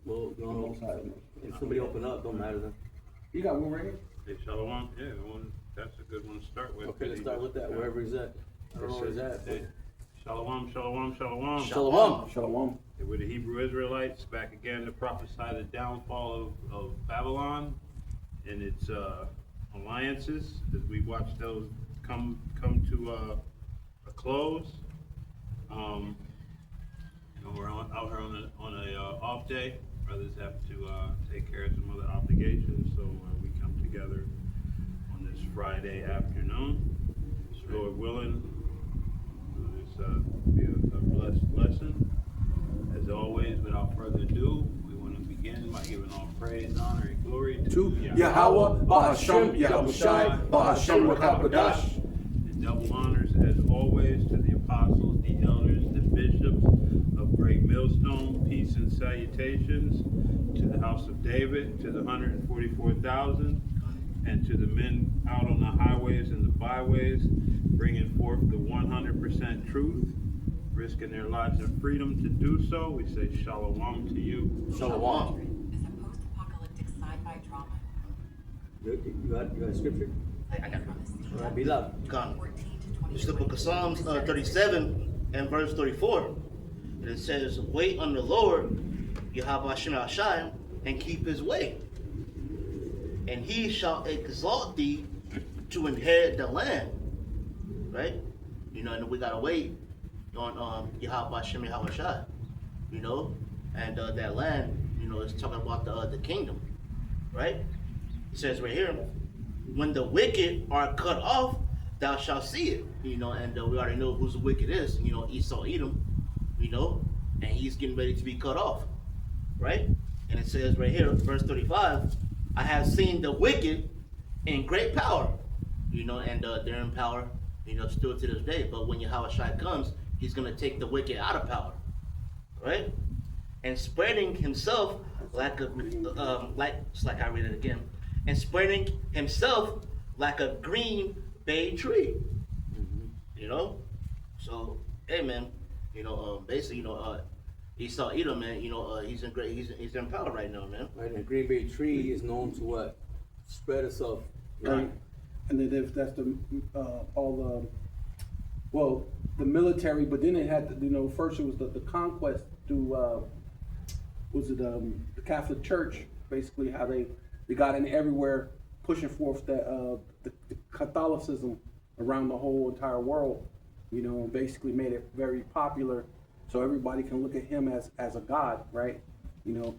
Well, if somebody open up, don't matter then. You got one right here? Hey, Shalom, yeah, that's a good one to start with. Okay, let's start with that, wherever he's at. I don't know where he's at. Hey, Shalom, shalom, shalom. Shalom. Shalom. Hey, we're the Hebrew Israelites, back again to prophesy the downfall of Babylon and its alliances, as we watch those come to a close. We're out here on a off day. Brothers have to take care of some other obligations, so we come together on this Friday afternoon. Lord willing, this be a blessed lesson. As always, without further ado, we want to begin by giving all praise, honor, and glory To Yahweh, Bahashem, Yahushai, Bahashem, Rakapadash. And double honors, as always, to the apostles, the elders, the bishops of Great Millstone. Peace and salutations to the house of David, to the 144,000, and to the men out on the highways and the byways, bringing forth the 100% truth, risking their lives and freedom to do so. We say shalom to you. Shalom. Is a post-apocalyptic sci-fi drama. You got scripture? I got it. All right, be loud. Gone. 14 to It's the book of Psalms 37 and verse 34. And it says, wait on the Lord, Yahweh Shai, and keep his way. And he shall exalt thee to inherit the land. Right? You know, and we gotta wait on Yahweh Shai. You know, and that land, you know, is talking about the kingdom. Right? It says right here, when the wicked are cut off, thou shalt see it. You know, and we already know who's the wicked is. You know, Esau, Edom. You know, and he's getting ready to be cut off. Right? And it says right here, verse 35, I have seen the wicked in great power. You know, and they're in power, you know, still to this day. But when Yahweh Shai comes, he's going to take the wicked out of power. Right? And spreading himself like a, like I read it again, and spreading himself like a green bay tree. You know? So, hey man, you know, basically, you know, Esau Edom, man, you know, he's in power right now, man. Right, and a Green Bay tree is known to what? Spread itself. Right. And then if that's the well, the military, but then it had, you know, first it was the conquest through the Catholic Church, basically how they got in everywhere, pushing forth the Catholicism around the whole entire world, you know, and basically made it very popular, so everybody can look at him as a god, right? You know,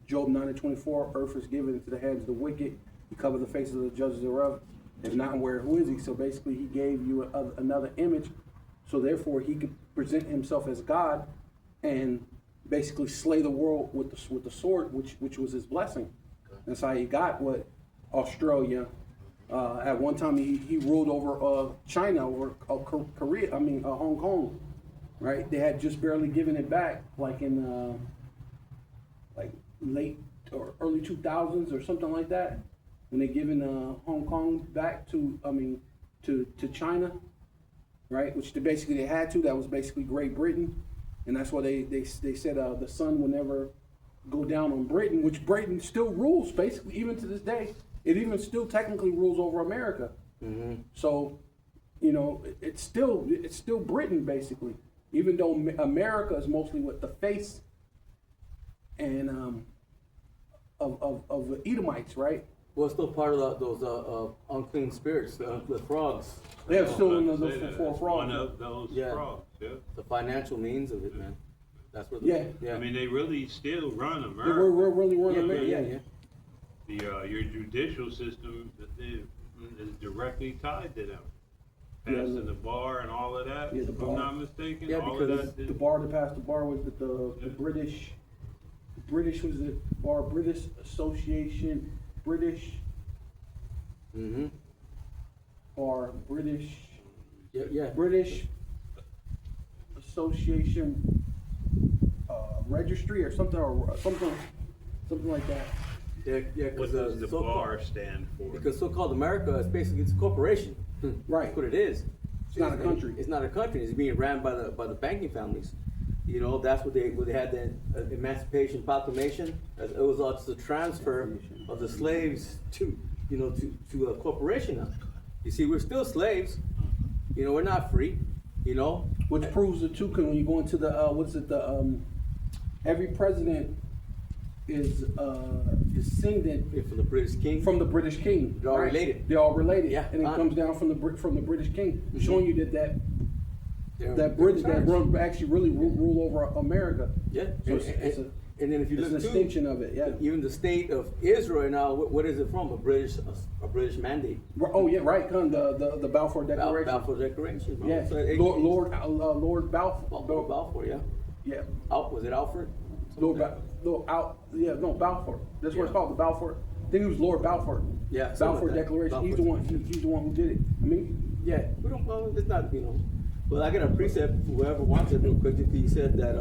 Job 9:24, earth is given into the hands of the wicked. He covered the faces of the judges thereof. If not, where who is he? So basically, he gave you another image, so therefore he could present himself as God, and basically slay the world with the sword, which was his blessing. That's how he got what Australia. At one time, he ruled over China, over Korea. Hong Kong, right? They had just barely given it back, like in like late or early 2000s or something like that, when they given Hong Kong back to China, right? Which they had to. That was basically Great Britain, and that's why they said the sun will never go down on Britain, which Britain still rules basically even to this day. It even still technically rules over America. Mm-hmm. So, you know, it's still Britain basically, even though America is mostly with the face and of the Edomites, right? well, it's still part of those unclean spirits, the frogs. They have still Like those I say, that's four frogs. one of those Yeah. frogs, yeah. The financial means of it, man. That's what. Yeah. I mean, they really still run We're America. really yeah, running. yeah. Your judicial system is directly tied to them. Yeah, Passing the bar and all of that, Yeah, the if bar. I'm not mistaken, Yeah, all of because that. The bar that passed the bar was the British. British was the bar. British Association. British Mm-hmm. or British. Yeah. British Association Registry or something like that. Yeah, What because does the bar stand for? Because so-called America is basically it's a corporation. Right. That's what it is. It's not a country. It's not a country. It's being ran by the banking families. You know, that's what they had the Emancipation Proclamation. It was also the transfer of the slaves to, you know, to a corporation now. You see, we're still slaves. You know, we're not free. You know, Which proves it too, 'cause when you go into the, every president is descendant from the British king. from the British king. They're all right? related. They're all related. Yeah. And it comes down from the British king, showing you that They're British, that British. run actually really rule over America. Yeah. So it's And then if you it's an look too, extension of it, yeah. even the state of Israel now, what is it from? A British mandate. Oh, yeah, right, the Balfour Declaration. Balfour Declaration. Bro. Yeah, So it- Lord Balfour. Lord Balfour, yeah. Yeah, Was it Alfred? Balfour. That's what it's Yeah. called, the Balfour. I think it was Lord Balfour. Yeah, something Balfour like that. Declaration. He's Balfour. the one who did it. I mean, Yeah, we don't. Well, it's not. You know. Well, I got a precept. Whoever wants it, real quick. He said that.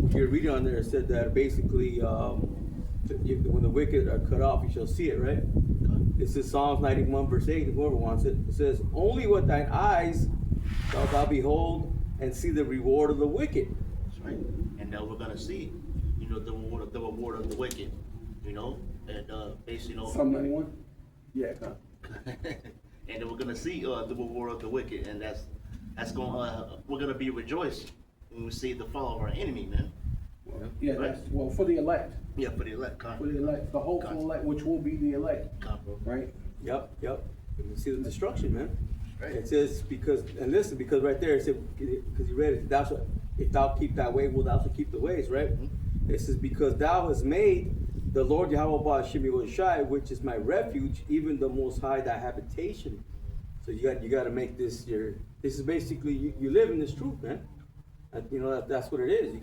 If you're reading on there, it said that basically, when the wicked are cut off, you shall see it. Right. This is Psalms 91 verse 8. Whoever wants it, it says, "Only what thine eyes shalt thou behold, and see the reward of the wicked." That's right. And now we're gonna see, you know, the reward of the wicked, you know, and basically, you know, Psalm 91. Yeah, and then we're gonna see the reward of the wicked, and that's going. We're gonna be rejoiced when we see the fall of our enemy, man. yeah. Right. That's for the elect, Yeah, for the elect, for the elect, the hopeful elect, which will be the elect, right? Yep. And you see the destruction, man. Right. It says because, and listen, because right there it said, because you read it, thou shalt, if thou keep thy way, will thou shalt keep the ways, right? Mm-hmm. It says because thou hast made the Lord Yahweh Ba'ashim Shai, which is my refuge, even the Most High thy habitation. So you got to make this your. This is basically you live in this truth, man. You know that's what it is.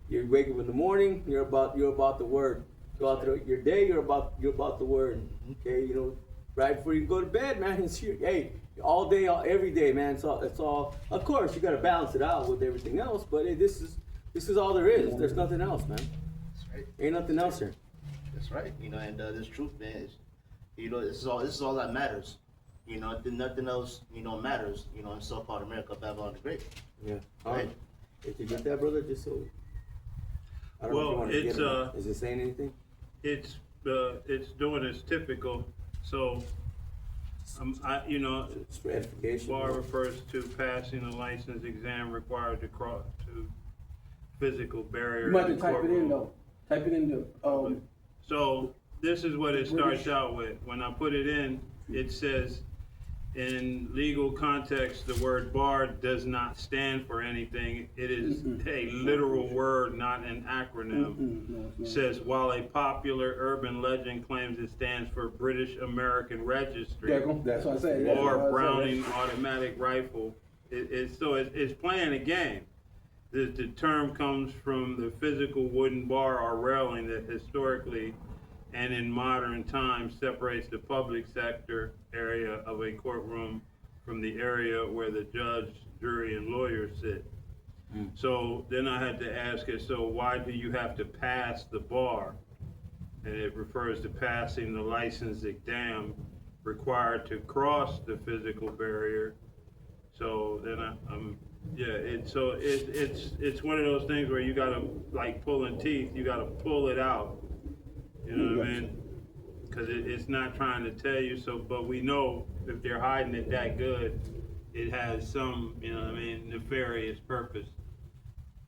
You wake up in the morning. You're about the word. Go out through your day. You're about the word. Okay, you know, right before you go to bed, man. It's your, hey, all day, every day, man. It's all. Of course, you got to balance it out with everything else. But hey, this is all there is. There's nothing else, man. That's right. Ain't nothing else here. That's right. You know, and this truth, man, is, you know, this is all that matters. You know, nothing else, you know, matters. You know, in so-called America, Babylon the Great. Yeah. Right. Did you get that, brother? Just so. I don't know if you Well, want to it's, get it. Is it saying anything? It's doing its typical, so, you know, It's for edification. bar refers to passing a license exam required to cross to physical barrier. You might in have to type it in courtroom. though. Type it in the So this is what it British. starts out with. When I put it in, it says, in legal context, the word bar does not stand for anything. It is a literal word, not an acronym. no, it's not. Says, while a popular urban legend claims it stands for British American Registry That's what I said. That's what I or said. Browning automatic rifle, it's playing a game. The term comes from the physical wooden bar or railing that historically and in modern times separates the public sector area of a courtroom from the area where the judge, jury, and lawyers sit. So then I had to ask it, so why do you have to pass the bar? And it refers to passing the license exam required to cross the physical barrier. So then it's one of those things where you gotta, like pulling teeth, you gotta pull it out. You know what I mean? Because it's not trying to tell you, so, but we know if they're hiding it that good, it has some, you know what I mean, nefarious purpose.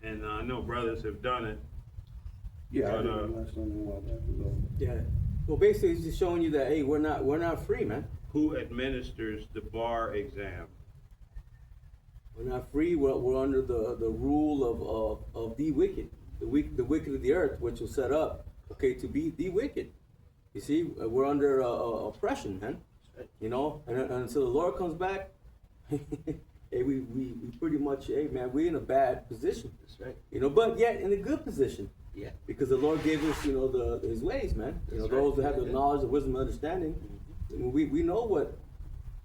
And I know brothers have done it. Yeah, I But, didn't last time in a while. Yeah. Well, basically, it's just showing you that hey, we're not free, man. Who administers the bar exam? We're not free. We're under the rule of the wicked, the wicked of the earth, which was set up, okay, to be the wicked. You see, we're under oppression, man. You know, and until the Lord comes back, hey, we pretty much, hey, man, we're in a bad position. That's right. You know, but yet in a good position. Yeah. Because the Lord gave us, you know, His ways, man. You know, That's right. those that have the Yeah. knowledge, the wisdom, and understanding. We know what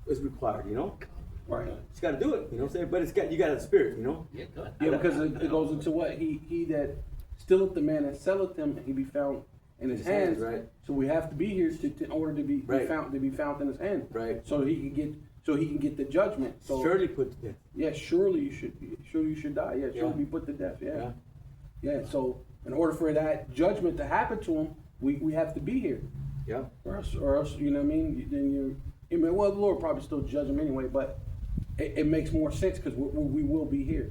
is required. You know, Right. just got to do it. You know what I'm saying? But you got a spirit. You know. Yeah, go ahead. Yeah, because it goes into what he that stealeth the man and selleth him, he be found in his hands. Right. So we have to be here in order to be Right. found in his hand. Right. So he can get. so he can get the judgment. So Surely put to death. yeah, surely you should die. Yeah, surely Yeah. be put to death. Yeah. Yeah. So in order for that judgment to happen to him, we have to be here. Yeah. Or else, you know what I mean? Then well, the Lord will probably still judge him anyway, but it makes more sense because we will be here.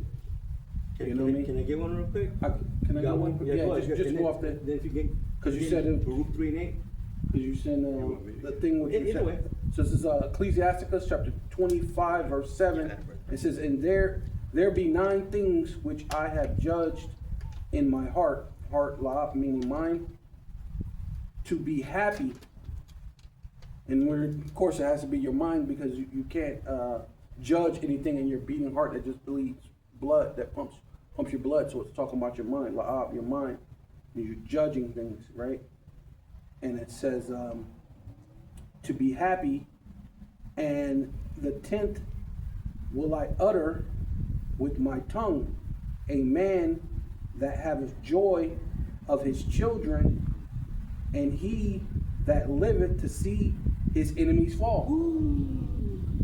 You know what I mean? Can I get one real quick? Can I You go got one? one? Yeah, go ahead. just And go off then the, if you get. 'Cause you said it- Baruch 3 and 8. because you sent the thing with you Either said. way. So this is Ecclesiasticus chapter 25 verse 7. It says, "And there be 9 things which I have judged in my heart la meaning mind, to be happy." And of course it has to be your mind because you can't judge anything in your beating heart that just bleeds blood, that pumps your blood. So it's talking about your mind, la'ab, your mind. You're judging things, right? And it says to be happy, and the 10th will I utter with my tongue, a man that haveth joy of his children, and he that liveth to see his enemies fall.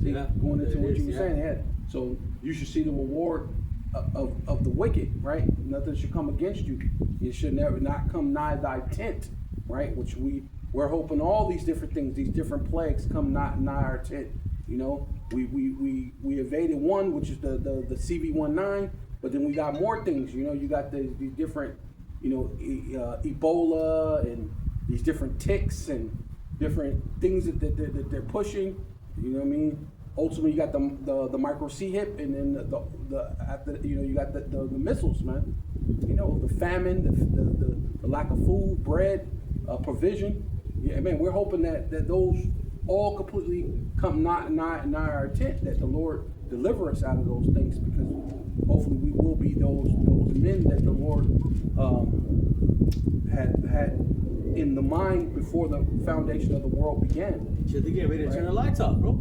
See, Yeah, going into there it what you is, were yeah. saying, yeah. So you should see the reward of the wicked, right? Nothing should come against you. It should never not come nigh thy tent, right? Which we're hoping all these different things, these different plagues come not nigh our tent. You know, we evaded one, which is the CV-19, but then we got more things. You know, you got these different, you know, Ebola and these different ticks and different things that they're pushing. You know what I mean? Ultimately, you got the micro C hip, and then the after, you know, you got the missiles, man. You know, the famine, the lack of food, bread, provision. Yeah, man, we're hoping that those all completely come not nigh our tent, that the Lord deliver us out of those things, because hopefully we will be those men that the Lord had in the mind before the foundation of the world began. Shit, they get ready to turn the lights off, bro.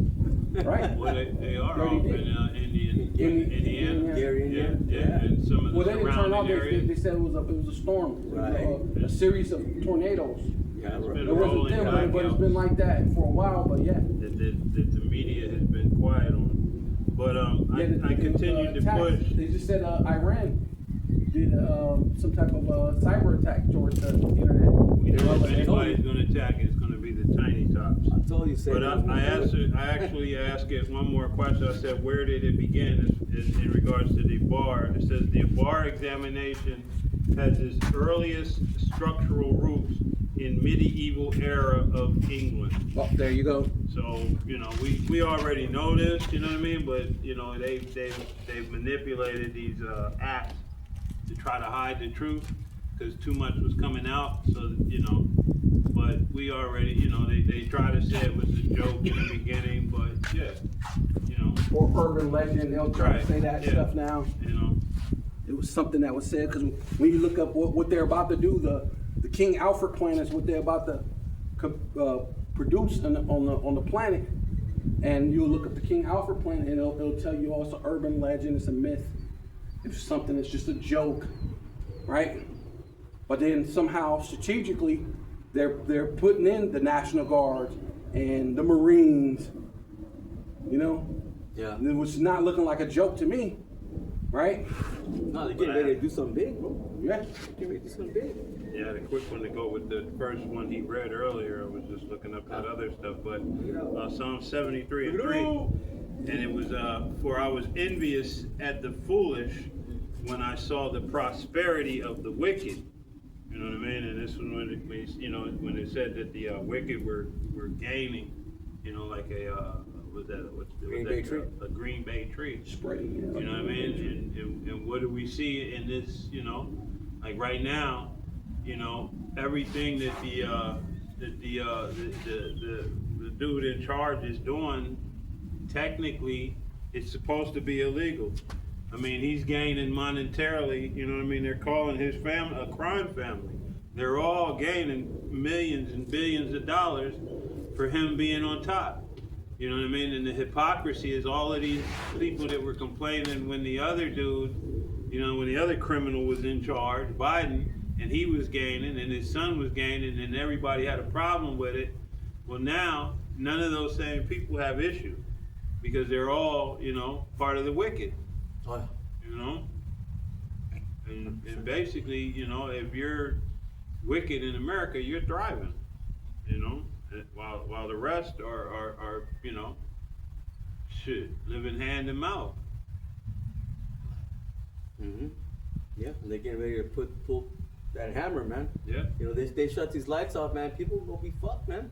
Right? Well, they are Already off did. in Indiana. Gary, Yeah, Indiana. yeah, and some of the Well, they didn't turn off. surrounding They areas. said it was a storm, It was Right. a series of tornadoes. Yeah, It's bro. been It wasn't rolling them, back but it's out. been like that for a while. But yeah, That the media has been quiet on. But I continue to attacks, push. They just said Iran did some type of cyber attack towards the internet. You know, if They told anybody's you. going to attack, it's going to be the tiny tops. I told you, say But I actually asked it one more question. I said, where did it begin in regards to the bar? It says the bar examination has its earliest structural roots in medieval era of England. Oh, there you go. So, you know, we already know this, you know what I mean? But, you know, they've manipulated these acts to try to hide the truth, because too much was coming out, so, you know, but we already, you know, they try to say it was a joke in the beginning, but yeah, you know, Or urban legend, they'll try to Right, say that yeah. stuff now. you know, It was something that was said, because when you look up what they're about to do, the King Alfred plan is what they're about to produce on the planet. And you look up the King Alfred plan, and it'll tell you, oh, it's an urban legend, it's a myth, it's something that's just a joke, right? But then somehow strategically, they're putting in the National Guard and the Marines, you know, Yeah. which is not looking like a joke to me, right? No, they're getting ready to do something big, bro. Yeah. Getting ready to do something big. yeah, the quick one to go with the first one he read earlier. I was just looking up that other stuff, but Psalm 73 and 3, and it was for I was envious at the foolish when I saw the prosperity of the wicked. You know what I mean? And this was when when it said that the wicked were gaining, you know, like Green Bay tree. a Green Bay tree. Spreading. You know what I mean? And what do we see in this, you know, like right now, you know, everything that the dude in charge is doing, technically, it's supposed to be illegal. I mean, he's gaining monetarily, you know what I mean? They're calling his family a crime family. They're all gaining millions and billions of dollars for him being on top. You know what I mean? And the hypocrisy is all of these people that were complaining when the other dude, you know, when the other criminal was in charge, Biden, and he was gaining and his son was gaining and everybody had a problem with it. Well, now, none of those same people have issue. because they're all, you know, part of the wicked, Oh, yeah. you know? And basically, you know, if you're wicked in America, you're thriving, you know? While the rest are you know, shit, living hand to mouth. Mm-hmm. Yeah, and they're getting ready to pull that hammer, man. Yeah. You know, they shut these lights off, man. People will be fucked, man.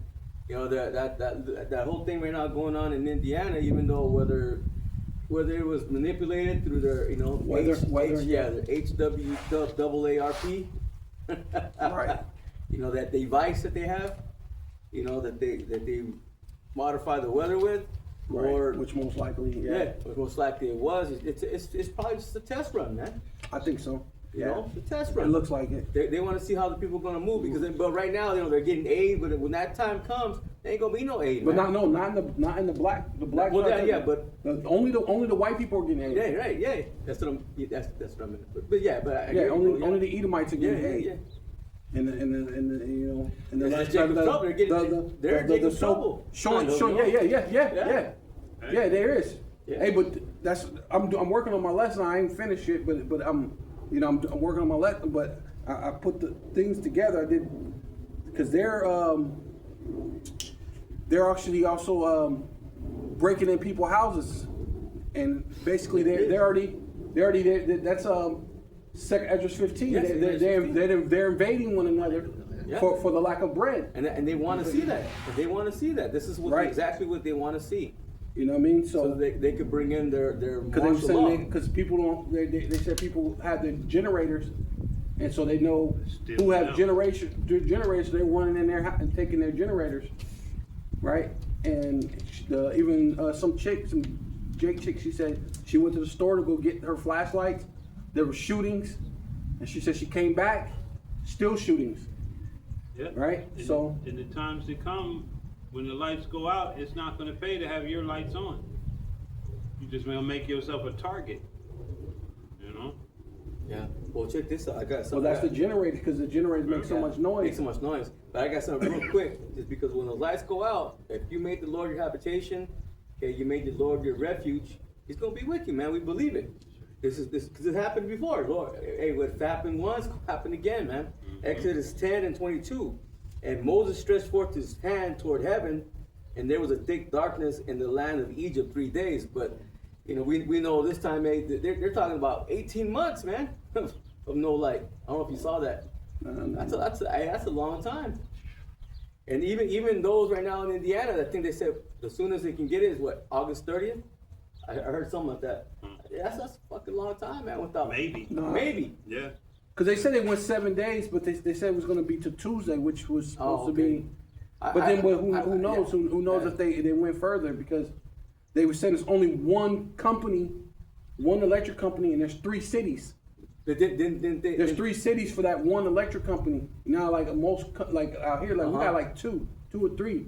You know, that whole thing right now going on in Indiana, even though whether it was manipulated through their, you know, Whether- the HWAARP, Right. You know, that device that they have, you know, that they modify the weather with, or Right. Which most likely, yeah, most likely it was. It's probably just a test run, man. I think so. You know, the test It run. looks like it. They want to see how the people are gonna move because but right now, you know, they're getting aid, but when that time comes, there ain't gonna be no aid. But man. not in the black. The black. Well, side, yeah, but only the white people are getting aid. yeah, right, yeah. That's what I'm. That's what I'm. But yeah, but I Yeah, hear you, only yeah. only the Edomites are Yeah, getting yeah, aid. yeah. And the you know and the That's last Jacob's the- trouble. They're getting- they're getting trouble. Showing, Kind of, showing, you know? yeah, there is. Yeah. Hey, but I'm working on my lesson. I ain't finished it, but I'm working on my lesson. But I put the things together. I did because they're actually also breaking in people's houses, and basically they're already that's Second Esdras 15. Yes, They're invading one another Yeah. for the lack of bread. And they want to see that. They want to see that. This is Right. exactly what they want to see. You know what I mean? So So they could bring in their because they were martial law. saying because people don't they said people have the generators, and so they know Still who have know. generators. They're running in there and taking their generators, right? And even some Jake chick, she said she went to the store to go get her flashlights. There were shootings, and she said she came back, still shootings. Yeah. Right, In so- in the times to come, when the lights go out, it's not gonna pay to have your lights on. You just gonna make yourself a target, you know? Yeah. Well, check this out. I got So something. that's the generator because the generators make so Yeah, much noise. Make so much noise. But I got something real quick. Just because when the lights go out, if you made the Lord your habitation, okay, you made the Lord your refuge, He's gonna be with you, man. We believe it. This because it happened before. Lord, hey, what happened once happened again, man. Exodus 10 and 22. And Moses stretched forth his hand toward heaven, and there was a thick darkness in the land of Egypt 3 days. But you know, we know this time, hey, they're talking about 18 months, man, of no light. I don't know if you saw that. That's a long time. And even those right now in Indiana, I think they said the soonest they can get it is what, August 30th? I heard something like that. That's a fucking long time, man. Without Maybe. maybe. Yeah. Because they said they went 7 days, but they said it was going to be to Tuesday, which was supposed to be. But then who knows? Yeah. Who knows if they went further? Because they were saying it's only one company, one electric company, and there's 3 cities. There's 3 cities for that one electric company. Now, like like out here, like we got like two or three.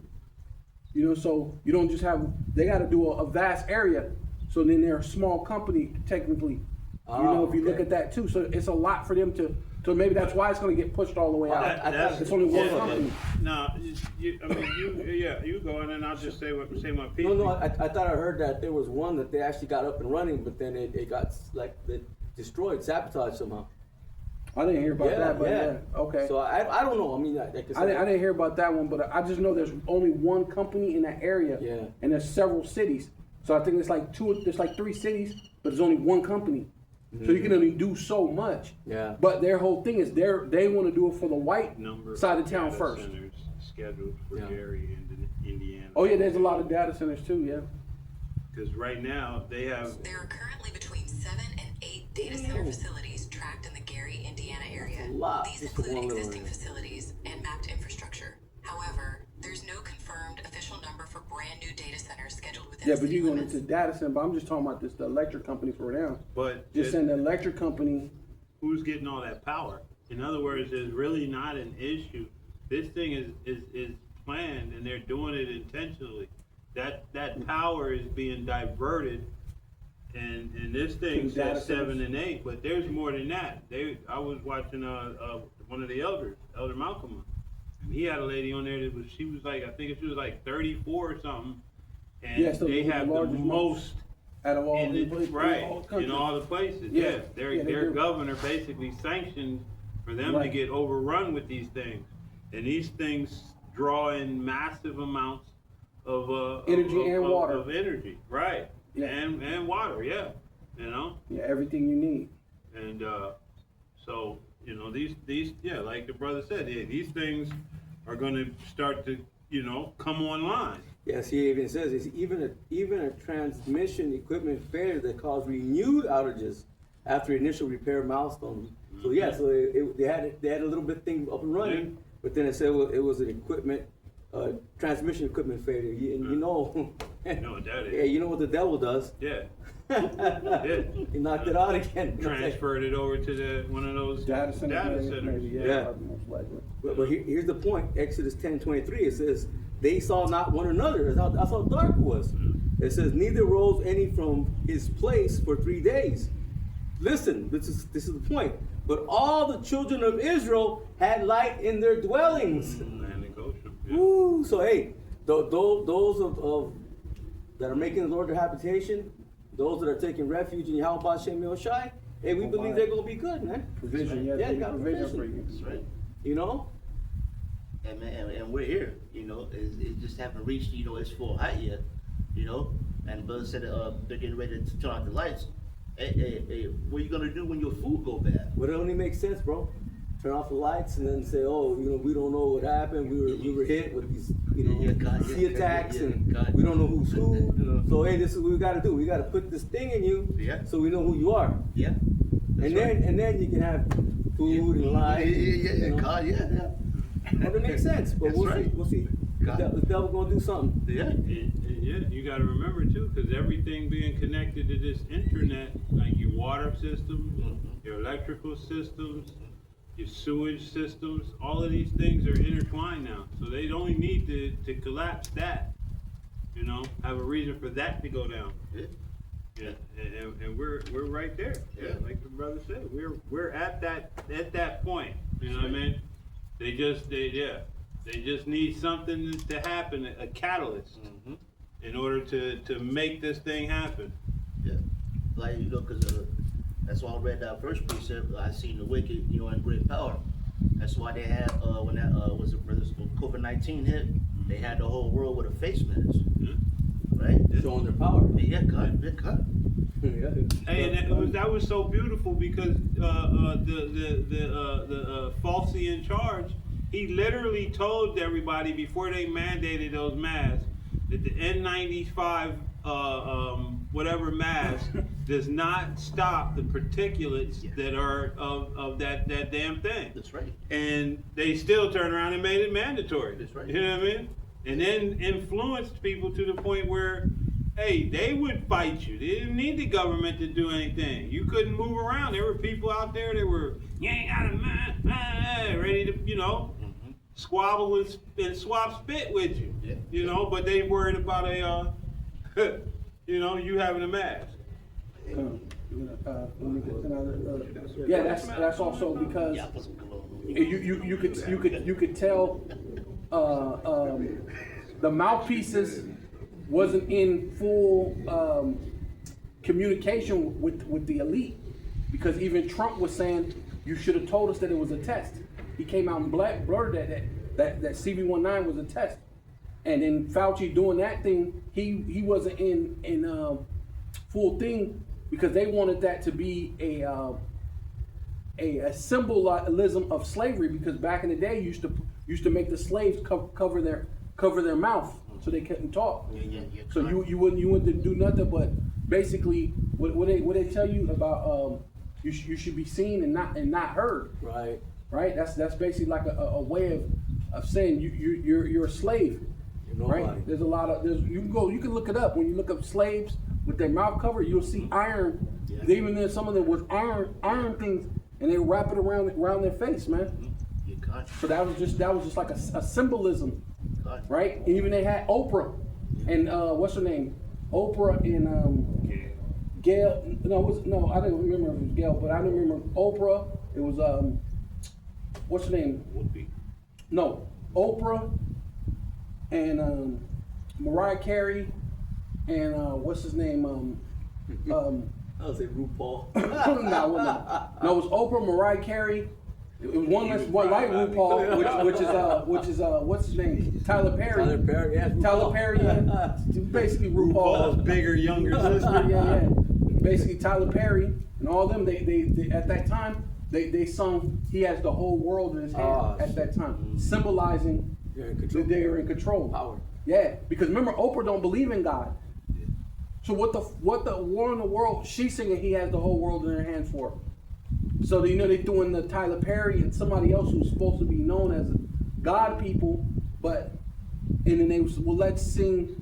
You know, so you don't just have. They got to do a vast area. So then they're a small company technically. You know, if you look okay. at that too, so it's a lot for them to. So maybe that's why it's going to get pushed all the way out. That's- It's only one yeah, company. No, you go, and then I'll just say my piece. No, I thought I heard that there was one that they actually got up and running, but then it got like destroyed, sabotaged somehow. I didn't hear about that, but yeah, okay. So I don't know. I mean, like I said, I didn't hear about that one, but I just know there's only one company in that area. Yeah. And there's several cities. So I think there's like 3 cities, but there's only one company. So you can only do so much. Yeah. But their whole thing is they want to do it for the white Number side of town data first. centers scheduled for Yeah. Gary and Indiana. Oh yeah, there's a lot of data centers too, yeah. Because right now they have. There are currently between 7 and 8 data center facilities tracked in the Gary, Indiana area. a lot These just for include one little existing area. facilities and mapped infrastructure. However, there's no confirmed official number for brand new data centers scheduled within Yeah, the but city you're going limits. into data center, but I'm just talking about the electric company for now. But Just saying the electric company, who's getting all that power? In other words, there's really not an issue. This thing is planned, and they're doing it intentionally. That power is being diverted, and this thing To data says 7 centers. and 8, but there's more than that. I was watching one of the elders, Elder Malcolm, and he had a lady on there that was like, I think she was like 34 or something, And Yes, the they have the largest ones. most Out of all, in the, right, all the country. in all the places, Yeah. yeah. Their, Yeah, they their do. governor basically sanctioned for them to Right. get overrun with these things. And these things draw in massive amounts of, Energy and water. Of energy, right. Yeah. And water, yeah, you know? Yeah, everything you need. And, so, you know, these, yeah, like the brother said, yeah, these things are gonna start to, you know, come online. Yes, he even says it's even a transmission equipment failure that caused renewed outages after initial repair milestone. So yeah, so they had a little bit thing up and running, Yeah. but then it said it was an equipment transmission equipment failure. And you know, You know what that is. yeah, you know what the devil does. Yeah, He knocked it out again. transferred it over to Data those center, data maybe, centers. yeah, Yeah. probably most likely. But here's the point. Exodus 10:23. It says they saw not one another. That's how dark it was. It says neither rose any from his place for 3 days. Listen, this is the point. But all the children of Israel had light in their dwellings. Land of Goshen, yeah. Woo! So hey, those of that are making the Lord their habitation, those that are taking refuge in Yahweh Shem Yoshai, hey, we believe they're gonna be good, man. Provision, yeah, Yeah, they got provision for provision. you. That's right. You know? And man, and we're here, you know, it just haven't reached, you know, its full height yet, you know. And brother said they're getting ready to turn out the lights. Hey, what are you gonna do when your food go bad? But it only makes sense, bro. Turn off the lights and then say, oh, you know, we don't know what happened. We were hit with these, you know, Yeah, God, yeah, sea attacks, yeah, and God. we don't know who's who. You know. So hey, this is what we got to do. We got to put this thing in you, Yeah. so we know who you are, Yeah. and then you can have food and life. Yeah, you know. God, yeah. Well, it makes sense, but That's we'll right. see. We'll see. God. The devil gonna do something. Yeah. And yeah, you gotta remember too, because everything being connected to this internet, like your water systems, your electrical systems, your sewage systems, all of these things are intertwined now. So they only need to collapse that, you know, have a reason for that to go down. Yeah. Yeah, and we're right there. Yeah, like the brother said, we're at that point. You know what I mean? They just need something to happen, a catalyst, Mhm. in order to make this thing happen. Yeah. Like, you know, because that's why I read that first precept. I seen the wicked, you know, in great power. That's why they had when that was it, brothers, when COVID-19 hit, they had the whole world with a face mask, Yeah. right? Showing their power. Yeah, God, yeah, God. Yeah. Hey, and that was so beautiful because the falsely in charge, he literally told everybody before they mandated those masks that the N95 whatever mask does not stop the particulates that are of that damn thing. That's right. And they still turn around and made it mandatory. That's right. You know what I mean? And then influenced people to the point where, hey, they would fight you. They didn't need the government to do anything. You couldn't move around. There were people out there that were, you ain't got a man, ready to, you know, squabble and swap spit with you. Yeah. You know, but they worried about you know, you having a mask. Yeah, that's also because Yeah, I put some cologne on. you could tell the mouthpieces wasn't in full communication with the elite, because even Trump was saying you should have told us that it was a test. He came out and blurred that CV-19 was a test, and then Fauci doing that thing, he wasn't in full thing, because they wanted that to be a symbolism of slavery, because back in the day used to make the slaves cover their mouth so they couldn't talk. Yeah. So you wouldn't do nothing but basically what they tell you about you should be seen and not heard, Right. That's basically like a way of saying you're a slave, You're right? nobody. There's a lot of you can look it up. When you look up slaves with their mouth covered, you'll see iron. Yeah. Even then some of them was iron things, and they wrap it around their face, man. Yeah, God. So that was just like a symbolism, God. right? And even they had Oprah and what's her name? Oprah and Gail. No, I didn't remember if it was Gail, but I remember Oprah. It was what's her name? Whoopee. No, Oprah and Mariah Carey what's his name? I'll say RuPaul. No, it was Oprah, Mariah Carey. It was one that's one like RuPaul, which is what's his name? Tyler Perry. Tyler Perry, yeah. Tyler Perry, yeah. Basically RuPaul. RuPaul's bigger, younger sister. Yeah. Basically Tyler Perry and all them. They at that time they sung "He Has the Whole World in His Hand" at that time, symbolizing that they are in control. Power. Yeah, because remember Oprah don't believe in God. So what the war in the world? She's singing "He Has the Whole World in Her Hands" for. So they doing the Tyler Perry and somebody else who's supposed to be known as God people, and then they was, well, let's sing,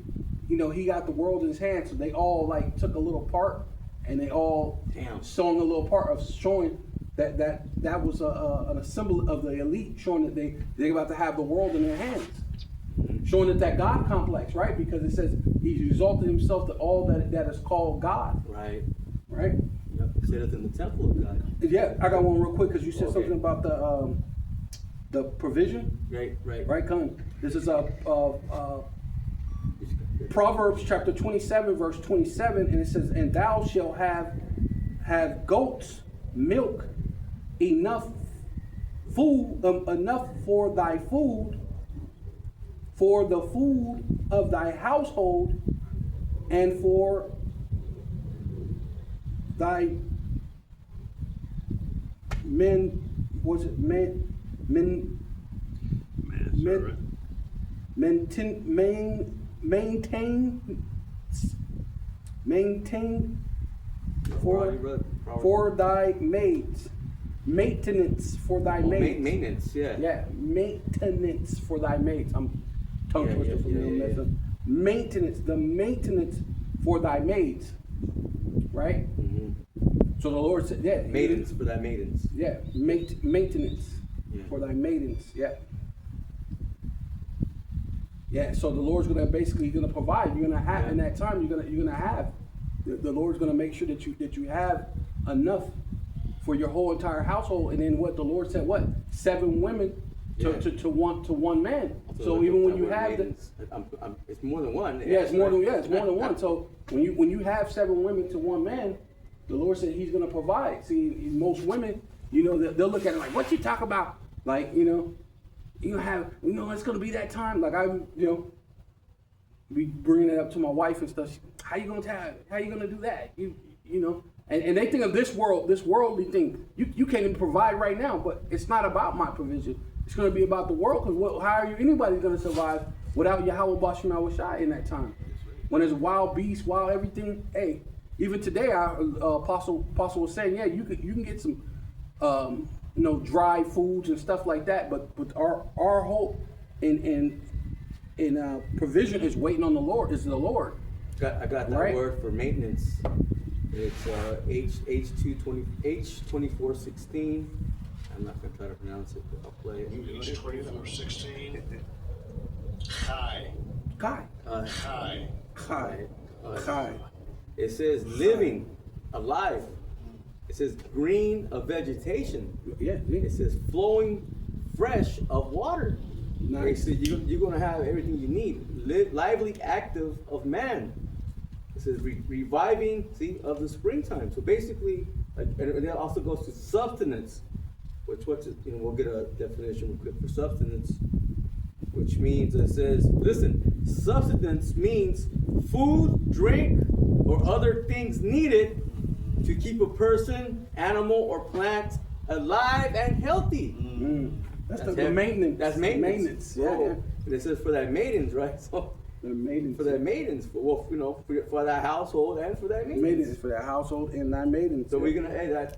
he got the world in his hands. So they all like took a little part, and they all sung a little part of showing that was a symbol of the elite, showing that they're about to have the world in their hands, showing that God complex, right? Because it says he exalted himself to all that is called God, Right. right? Yep. Sitteth in the temple of God. Yeah, I got one real quick because you said Okay. something about the provision. Right, come. This is Proverbs chapter 27, verse 27, and it says, "And thou shalt have goats, milk, enough food, enough for thy food, for the food of thy household, and for thy men." Was it men? Manservant. Maintain for thy maids. Maintenance for thy maids. Maintenance, yeah. Yeah, maintenance for thy maids. I'm tongue Yeah, twister yeah, for yeah, me. yeah, yeah. Maintenance, the maintenance for thy maids. Right? Mm-hmm. So the Lord said, yeah. Maidens for that maidens. Yeah, maintenance Yeah. for thy maidens. Yeah. Yeah, so the Lord's gonna provide. You're gonna have in that time. You're gonna have. The Lord's gonna make sure that you have enough for your whole entire household. And then what the Lord said, 7 women to one man. So even when you have maidens, it's more than one. it's more than one. So when you have 7 women to one man, the Lord said He's gonna provide. See, most women, they'll look at it like, what you talk about? Like, it's gonna be that time. Like be bringing it up to my wife and stuff. How you gonna do that? And they think of this worldly thing. You can't even provide right now, but it's not about my provision. It's gonna be about the world. Because how are anybody gonna survive without Yahweh Bashim Awashai in that time? When there's wild beasts, wild everything. Hey, even today, our apostle was saying, yeah, you can get some, dry foods and stuff like that. But our hope in provision is waiting on the Lord. Is the Lord. I got that Right. word for maintenance. It's H2416. I'm not gonna try to pronounce it, but I'll play it. Page 2416. Chai. Kai. Chai. Kai. Kai. It says living, alive. It says green of vegetation. Yeah. It says flowing fresh of water. Nice. It says you're gonna have everything you need. Lively, active of man. It says reviving, of the springtime. So basically, and it also goes to substance, we'll get a definition real quick for substance, which means it says, listen, substance means food, drink, or other things needed to keep a person, animal, or plant alive and healthy. That's That's the it. maintenance. That's maintenance. Yeah. And it says for that maidens, right? So The maintenance. for that maidens, for that household and for that maidens. Maintenance for that household and thy maidens. So we're gonna add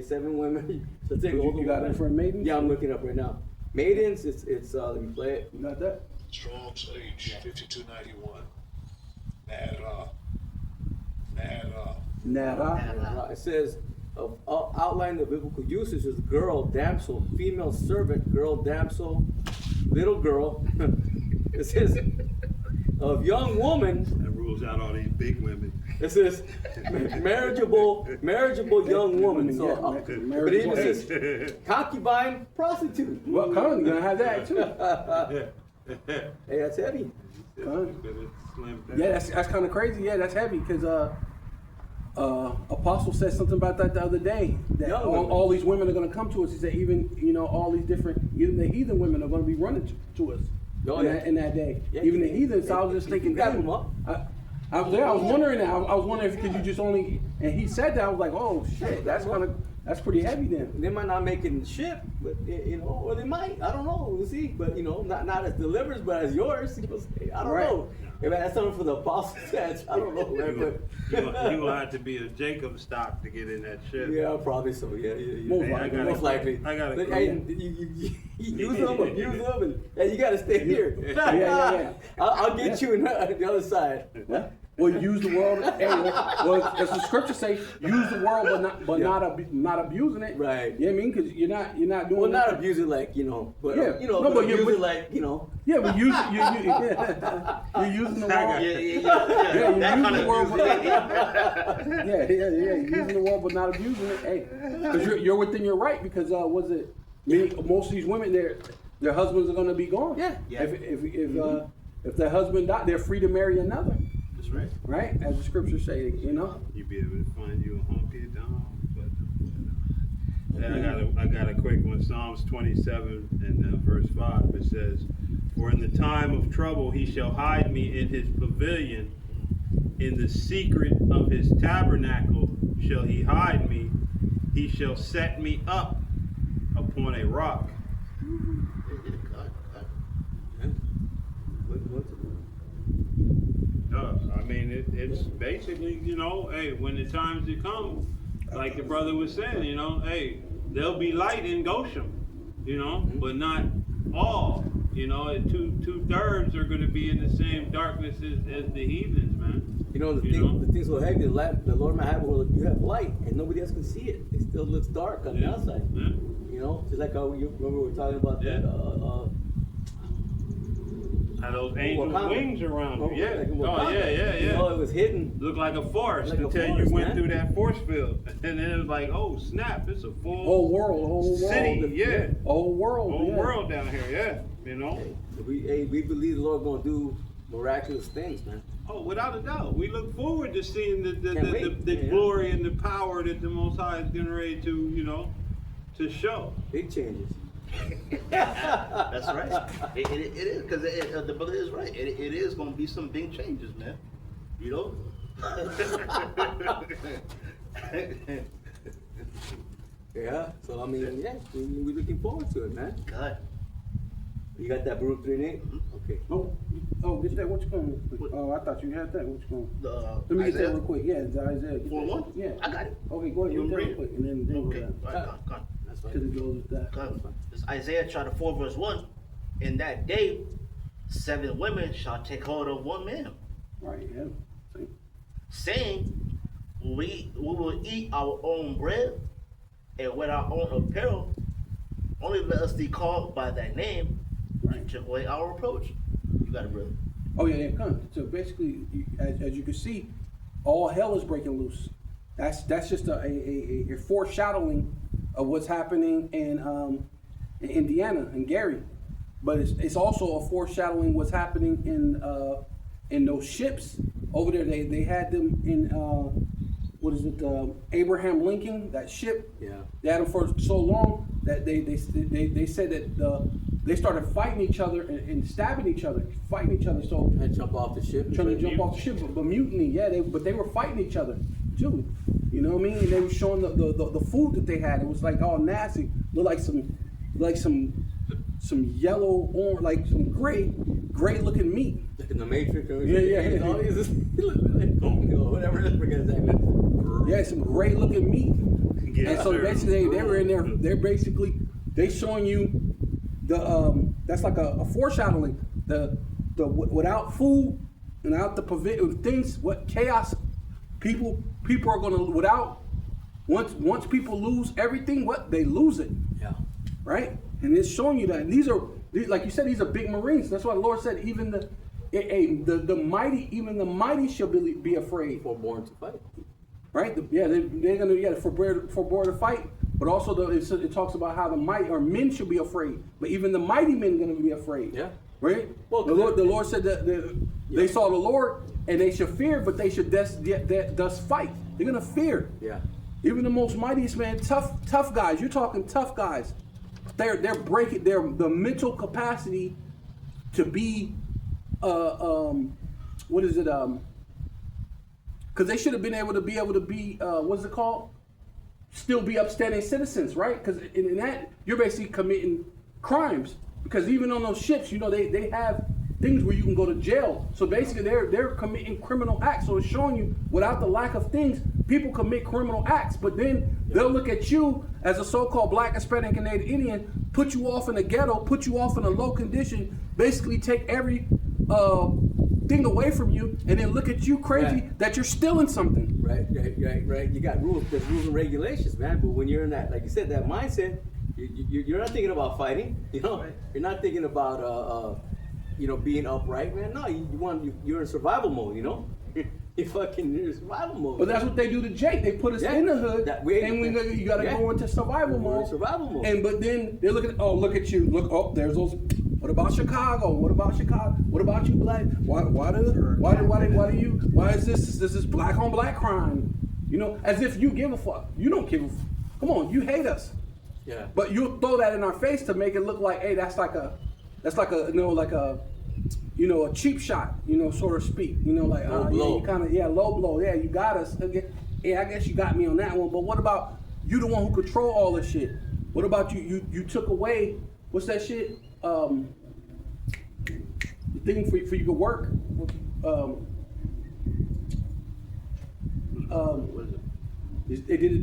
7 women. So take all the You got women. it for maidens? Yeah, I'm looking up right now. Maidens, it's let me play it. You got that? Strong's H 5291. Nada. It says outline the biblical usage is girl, damsel, female servant, girl, damsel, little girl. It says of young woman. That rules out all these big women. It says marriageable young woman. So, Yeah, but it even says concubine, prostitute. Well, come on, you're gonna have that too. Hey, that's heavy. Huh? Slim down. Yeah, that's kind of crazy. Yeah, that's heavy because Apostle said something about that the other day. That Young all, women. all these women are going to come to us. He said even all these different, even the heathen women are going to be running to us Oh, in, yeah. in that day. Yeah, even the you- heathen. So I was just you thinking, grab damn, them up. I was there. I was wondering that. I was wondering if could you just only. And he said that. I was like, oh shit, that's pretty heavy then. They might not make it in the ship, but or they might. I don't know. We'll see. But not as deliverers, but as yours. I don't Right. know. Yeah, man, that's something for the apostles. I don't know, man. You gonna have to be a Jacob stock to get in that ship. Yeah, probably so. Yeah. Most Hey, I likely. got Most likely. I got But, a hey, you use them, abuse them, and hey, you got to stay here. Yeah. I'll get you in the other side. What? Well, use the world. Hey, well, as the scripture say, use the world, but Yeah. not abusing it. Right. Yeah, I mean, because you're not doing. Well, not nothing. abuse it like but Yeah. No, but but you- abuse but- it like Yeah, but you're using the world. Yeah. Yeah, That you kind use of the word, music. Yeah, you're using the word, but not abusing it. Hey, because you're within your right. Because most of these women, their husbands are going to be gone. Yeah. Yeah. If their husband died, they're free to marry another. That's right. Right, as the scriptures say, You be able to find you a honky down. But I got a quick one. Psalms 27 and verse 5. It says, "For in the time of trouble he shall hide me in his pavilion. In the secret of his tabernacle shall he hide me. He shall set me up upon a rock." I mean, it's basically, hey, when the times to come, like the brother was saying, hey, there'll be light in Goshen, but not all. Two-thirds are going to be in the same darkness as the heathens, man. The thing's so heavy. The Lord might have where you have light and nobody else can see it. It still looks dark on the outside. Yeah. Just like how you remember we were talking about Yeah. that. Had those angel Wakanda. wings around you. Yeah. Like in Oh, Wakanda. yeah. It was hidden. Looked like a forest Like a until you forest, went man. through that force field. And then it was like, oh, snap, it's a full whole world, city. Yeah. whole world, Whole yeah. world down here. Yeah. We believe the Lord gonna do miraculous things, man. Oh, without a doubt. We look forward to seeing the Can't wait. Yeah. glory and the power that the Most High is getting ready to, to show. Big changes. That's right. It is because the brother is right. It is going to be some big changes, man. Yeah. So I mean, we're looking forward to it, man. God. You got that Baruch 3:8? Okay. Get that. What you going? Oh, I thought you had that. What you going? Let me get that Isaiah real quick. Yeah, it's Isaiah. Get 4:1? that. Yeah. I got it. Okay, go ahead. You Read that read real it? quick, and then Okay. go All right, come on. That's because it goes with that. It's Isaiah chapter 4 verse 1. In that day, 7 women shall take hold of one man, Right. Yeah. See? saying, we will eat our own bread and wear our own apparel. Only let us be called by thy name Right. to take away our reproach. You got it, brother. Oh yeah. Come. So basically, as you can see, all hell is breaking loose. That's just a foreshadowing of what's happening in Indiana and Gary, but it's also a foreshadowing what's happening in those ships over there. They had them in Abraham Lincoln, that ship. Yeah. They had them for so long that they said that they started fighting each other and stabbing each other, fighting each other. So And jump off the ship. trying to jump off the ship, but mutiny, yeah. They were fighting each other too. You know what I mean? And they were showing the food that they had. It was like all nasty. Looked like some yellow or like some gray looking meat. Like in the Matrix. Yeah. All these whatever. I forget exactly. Yeah, some gray looking meat. Yeah, And so sir. basically they were in there. They're basically showing you that's like a foreshadowing the without food and without the things, what chaos people are gonna without once people lose everything, what they lose it, Yeah. right? And it's showing you that. And these are like you said, these are big Marines. That's why the Lord said even the mighty shall be afraid. We're born to fight. Right? They're gonna forbore to fight, but also it talks about how the mighty or men should be afraid, but even the mighty men gonna be afraid. Yeah. right? Well, The Lord said that they saw the Lord and they should fear, but they should thus fight. They're gonna fear. Yeah. Even the most mightiest man, tough guys. You're talking tough guys. They're breaking the mental capacity to be what is it? Because they should have been able to be what's it called? Still be upstanding citizens, right? Because in that you're basically committing crimes. Because even on those ships, you know, they have things where you can go to jail. So basically, they're committing criminal acts. So it's showing you, without the lack of things, people commit criminal acts. But then they'll look at you as a so-called Black, Hispanic, and Native Indian, put you off in the ghetto, put you off in a low condition, basically take every thing away from you, and then look at you crazy Right. that you're stealing something. Right. You got rules. There's rules and regulations, man. But when you're in that, like you said, that mindset, you're not thinking about fighting. You know, you're not thinking about being upright, man. No, you're in survival mode. You know, you're in survival mode. But that's what they do to Jake. They put us Yeah. in the hood, And you gotta go into survival We're in mode. survival mode. And but then they're looking. Oh, look at you. Look. Oh, there's those. What about Chicago? What about Chicago? What about you, Black? Why do you? Why is this is black on black crime? You know, as if you give a fuck. You don't give a. Come on, you hate us. Yeah. But you'll throw that in our face to make it look like, hey, that's like a cheap shot, so to speak. Like, Low yeah, blow. you kind of, low blow. Yeah, you got us. Okay. Yeah, I guess you got me on that one. But what about you, the one who control all this shit? What about you? You took away, what's that shit? The thing for you to work. They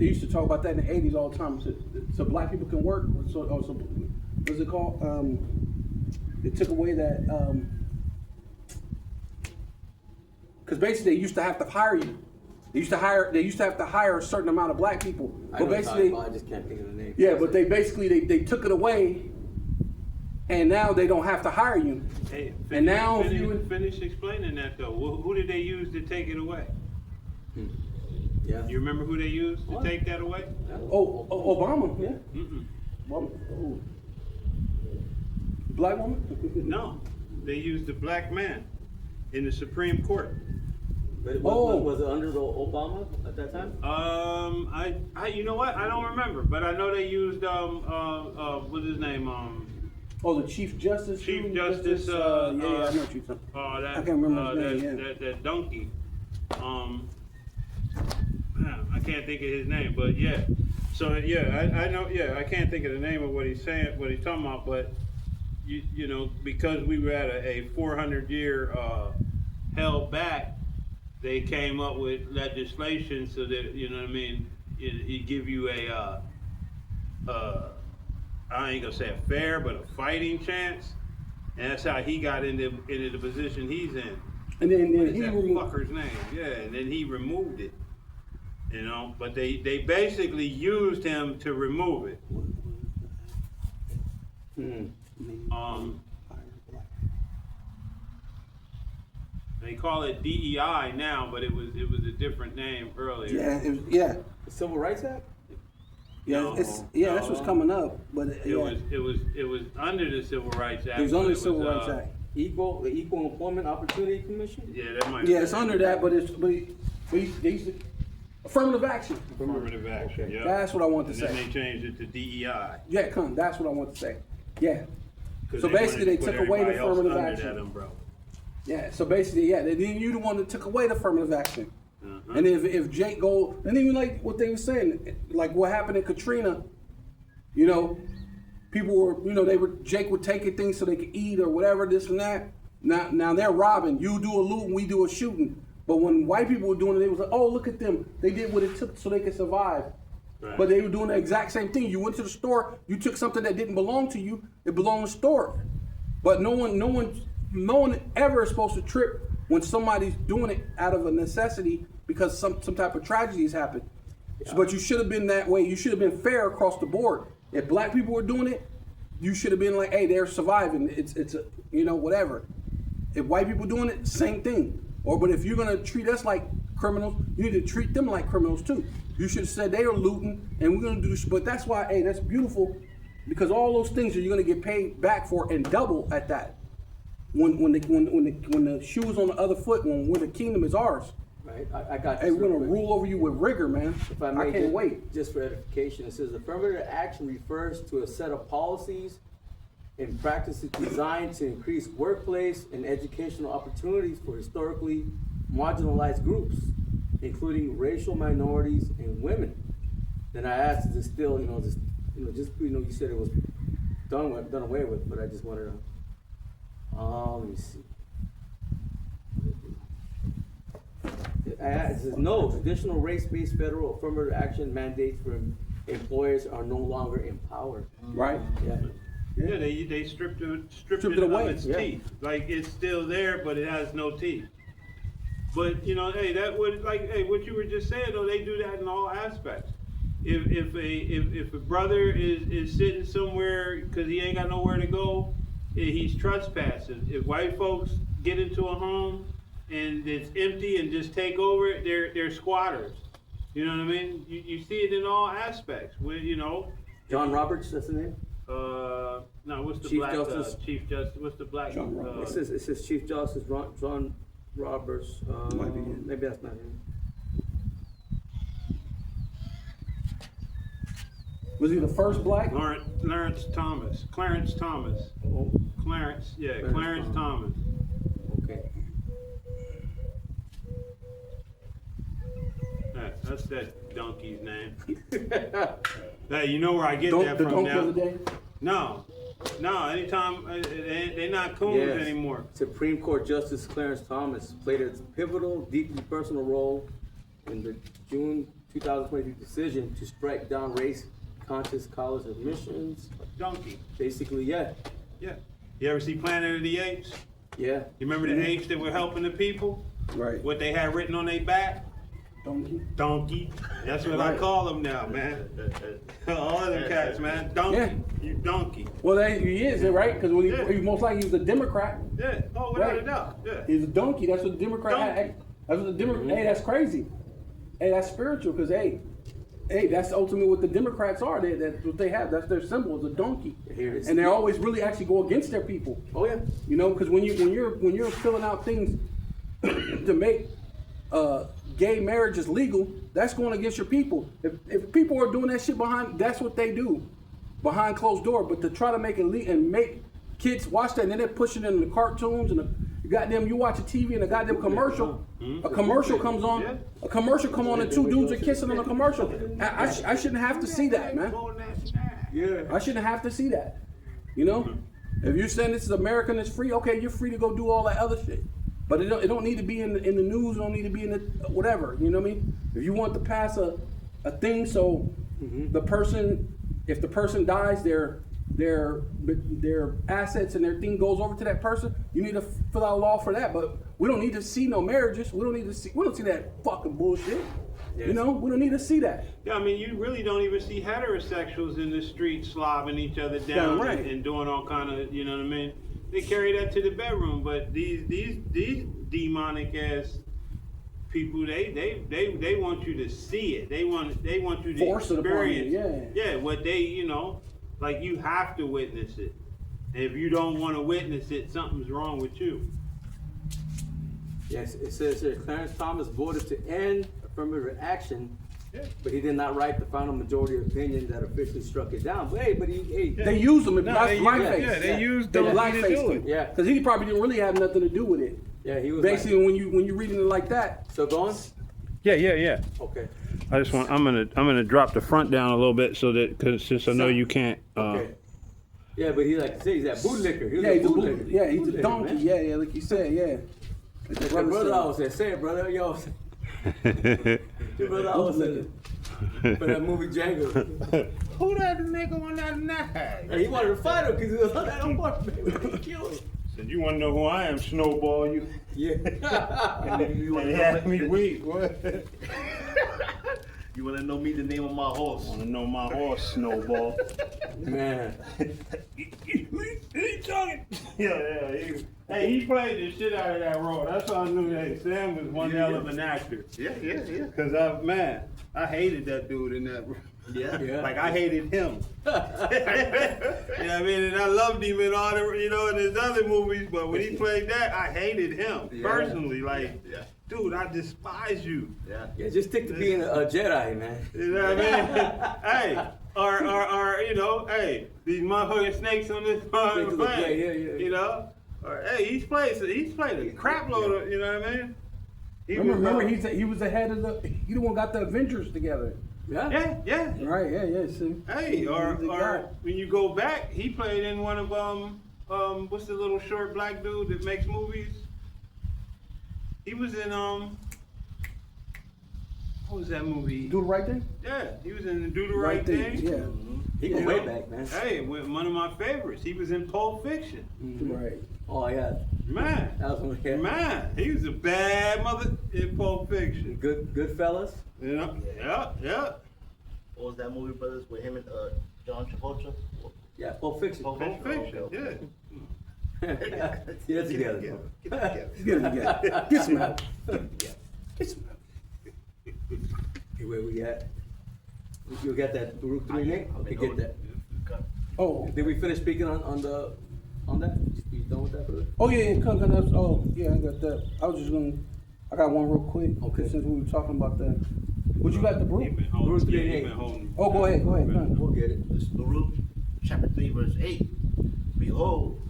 used to talk about that in the 80s all the time. So black people can work. So what's it called? They took away that. Because basically they used to have to hire you. They used to have to hire a certain amount of black people. I But know basically, I just can't think of the name. yeah. But they basically they took it away, and now they don't have to hire you. Hey, And now if you- finish explaining that though. Who did they use to take it away? Yeah. You remember who they used to What? take that away? Obama, yeah. Mm-mm. Obama. Oh. Black woman? No, they used the black man in the Supreme Court. But was it under the Obama at that time? I you know what? I don't remember, but I know they used what's his name? Oh, the Chief Justice. Chief Justice. I know what you're talking. That, I can't remember his name, that donkey. I can't think of his name, but yeah. So yeah, I know. Yeah, I can't think of the name of what he's saying, what he's talking about. But you know, because we were at a 400-year held back, they came up with legislation so that, you know what I mean, it give you a I ain't gonna say a fair, but a fighting chance, and that's how he got into the position he's in. And then What is he that removed. fucker's name? Yeah, and then he removed it. You know, but they basically used him to remove it. They call it DEI now, but it was a different name earlier. Yeah. The Civil Rights Act? No, That's what's no. coming up. But It was under the Civil Rights Act. It was but under the Civil Rights Act. The Equal Employment Opportunity Commission? Yeah, that might. Yeah, it's under that, but they used to affirmative action. affirmative action. Yeah, That's what I want to and then say. they changed it to DEI. Yeah, that's what I want to say. Yeah. 'Cause So basically, they wanted to took put away the everybody else affirmative under action. that umbrella. Yeah. So basically, yeah. Then you the one that took away the affirmative action. Uh-huh. And if Jake go, and even like what they were saying, like what happened in Katrina, people were, Jake would take things so they could eat or whatever, this and that. Now they're robbing. You do a looting, we do a shooting. But when white people were doing it, they was like, oh, look at them. They did what it took so they could survive. Right. But they were doing the exact same thing. You went to the store, you took something that didn't belong to you, it belonged to the store. But no one ever is supposed to trip when somebody's doing it out of a necessity because some type of tragedy has happened. Yeah. But you should have been that way. You should have been fair across the board. If black people were doing it, you should have been like, hey, they're surviving. It's whatever. If white people doing it, same thing. But if you're gonna treat us like criminals, you need to treat them like criminals too. You should have said they are looting and we're gonna do this. But that's why, hey, that's beautiful, because all those things are you're gonna get paid back for and double at that. when the shoe's on the other foot, when the kingdom is ours. Right, I got Hey, this. we're real gonna quick. rule over you with rigor, man. If I I may, can't just, wait. just for edification, it says affirmative action refers to a set of policies and practices designed to increase workplace and educational opportunities for historically marginalized groups, including racial minorities and women. Then I asked, is it still, you said it was done away with, but I just wanted to, let me see. It says, no, traditional race-based federal affirmative action mandates for employers are no longer empowered. Right? Yeah. Yeah, they stripped it Stripped of it away, its yeah. teeth. Like it's still there, but it has no teeth. But hey, that would what you were just saying though. They do that in all aspects. If a brother is sitting somewhere because he ain't got nowhere to go, he's trespassing. If white folks get into a home and it's empty and just take over it, they're squatters. You know what I mean? You see it in all aspects. John Roberts, that's the name? No, what's the Chief black Justice. Chief Justice? What's the black? John Roberts. It says Chief Justice John Roberts. Might be him. Maybe that's not him. Was he the first black? Clarence Thomas. Clarence Thomas. Oh, Clarence Clarence Thomas. okay. That's that donkey's name. Hey, you know where I get that The from donkey now? of the day? No, anytime they're not coons Yes. anymore. Supreme Court Justice Clarence Thomas played a pivotal, deeply personal role in the June 2023 decision to strike down race-conscious college admissions. Donkey. Basically, yeah. Yeah. You ever see Planet of the Apes? Yeah. You remember the apes that were helping the people? Right. What they had written on their back? Donkey. Donkey. That's what I Right. call them now, man. All of them cats, man. Donkey. Yeah. You donkey. Well, he is, right? Because Yeah. he most likely he was a Democrat. Yeah. Oh, without Right. a doubt. Yeah. He's a donkey. That's what the Democrat. Donkey. That's what the Democrat. Hey, that's crazy. Hey, that's spiritual. Because hey, that's ultimately what the Democrats are. That's what they have. That's their symbol. Is a donkey. Here it is. And they always really actually go against their people. Oh, yeah. You know, because when you're filling out things to make gay marriages legal, that's going against your people. If people are doing that shit that's what they do behind closed door. But to try to make it legal and make kids watch that, and then they're pushing it in the cartoons and the goddamn, you watch a TV and a goddamn commercial, a commercial comes on, Yeah. a commercial come on and two dudes are kissing on a commercial. I shouldn't have to see that, man. Yeah. I shouldn't have to see that. You know, if you're saying this is America and it's free, okay, you're free to go do all that other shit. But it don't need to be in the news. It don't need to be in the whatever. You know what I mean? If you want to pass a thing so the person, if the person dies, their assets and their thing goes over to that person, you need to fill out a law for that. But we don't need to see no marriages. We don't see that fucking bullshit. You know, we don't need to see that. Yeah, I mean, you really don't even see heterosexuals in the street slobbing each other down Damn right. and doing all kind of, you know what I mean? They carry that to the bedroom, but these demonic ass people, they want you to see it. They want you to Force it upon you, experience. yeah. Yeah, what they, like you have to witness it. And if you don't want to witness it, something's wrong with you. Yes, it says here, Clarence Thomas voted to end affirmative action, Yeah. but he did not write the final majority opinion that officially struck it down. But hey, They use them in No, black they use- blackface. yeah, they use They donkey to blackface do them. it. Yeah. Because he probably didn't really have nothing to do with it. yeah, he was Basically, when you're reading it like that, so go on? Yeah. Okay. I just want. I'm gonna drop the front down a little bit so that since I know you can't. Okay. Yeah, but he's that bootlicker. He was yeah, a bootlicker. he's a Bootlicker, donkey. man. Yeah, like you said, yeah. Like the Your brother said. always said, say it, brother. Yo, your brother always said it. For that movie Django. Who that nigga on that knife? And he wanted to fight him because he was like, I don't want to kill him. Said, you want to know who I am, Snowball? You Yeah. and had me weak. What? You wanna know me the name of my horse? Want to know my horse, Snowball? Man. He talking. Yeah. He played the shit out of that role. That's how I knew that Sam was one hell of an actor. Yeah. Cause I hated that dude in that. Yeah. Yeah. Like I hated him. You know what I mean? And I loved him in all the, in his other movies, but when he played that, I hated him Yeah. personally. Like, Yeah. dude, I despise you. Yeah. Yeah, just stick to being a Jedi, man. You know what I mean? Hey, or hey, these motherfucking snakes on this Snakes of the planet. play, yeah. You know? Or hey, he's played a crap load of, you know what I mean? Remember, he was the head of he the one got the Avengers together. Yeah. Yeah. Right? Yeah. See. Hey, or He's the guy. when you go back, he played in one of what's the little short black dude that makes movies? He was in what was that movie? Do the right thing. Yeah, he was in Do the Right Thing. Yeah. He go You way know? back, man. Hey, one of my favorites. He was in Pulp Fiction. Right. Oh yeah, Man, that was one. Yeah. man, he was a bad mother in Pulp Fiction. Good fellas. You know? Yeah. What was that movie, brothers, with him and John Travolta? Yeah, Pulp Fiction. Pulp Pulp Fiction. Okay. Yeah, together. Get him together. Get some help. Get some help. Hey, where we at? You got that Baruch 3:8? Okay, get that. Oh. Did we finish speaking on that? You done with that, brother? Oh yeah. That's, oh yeah. I got that. I got one real quick. Okay. Since we were talking about that. What you got the He brew? been holding, Bruce yeah, he 3:8. been holding. Oh, go ahead. Go ahead. We'll get it. This Baruch chapter 3, verse 8. Behold,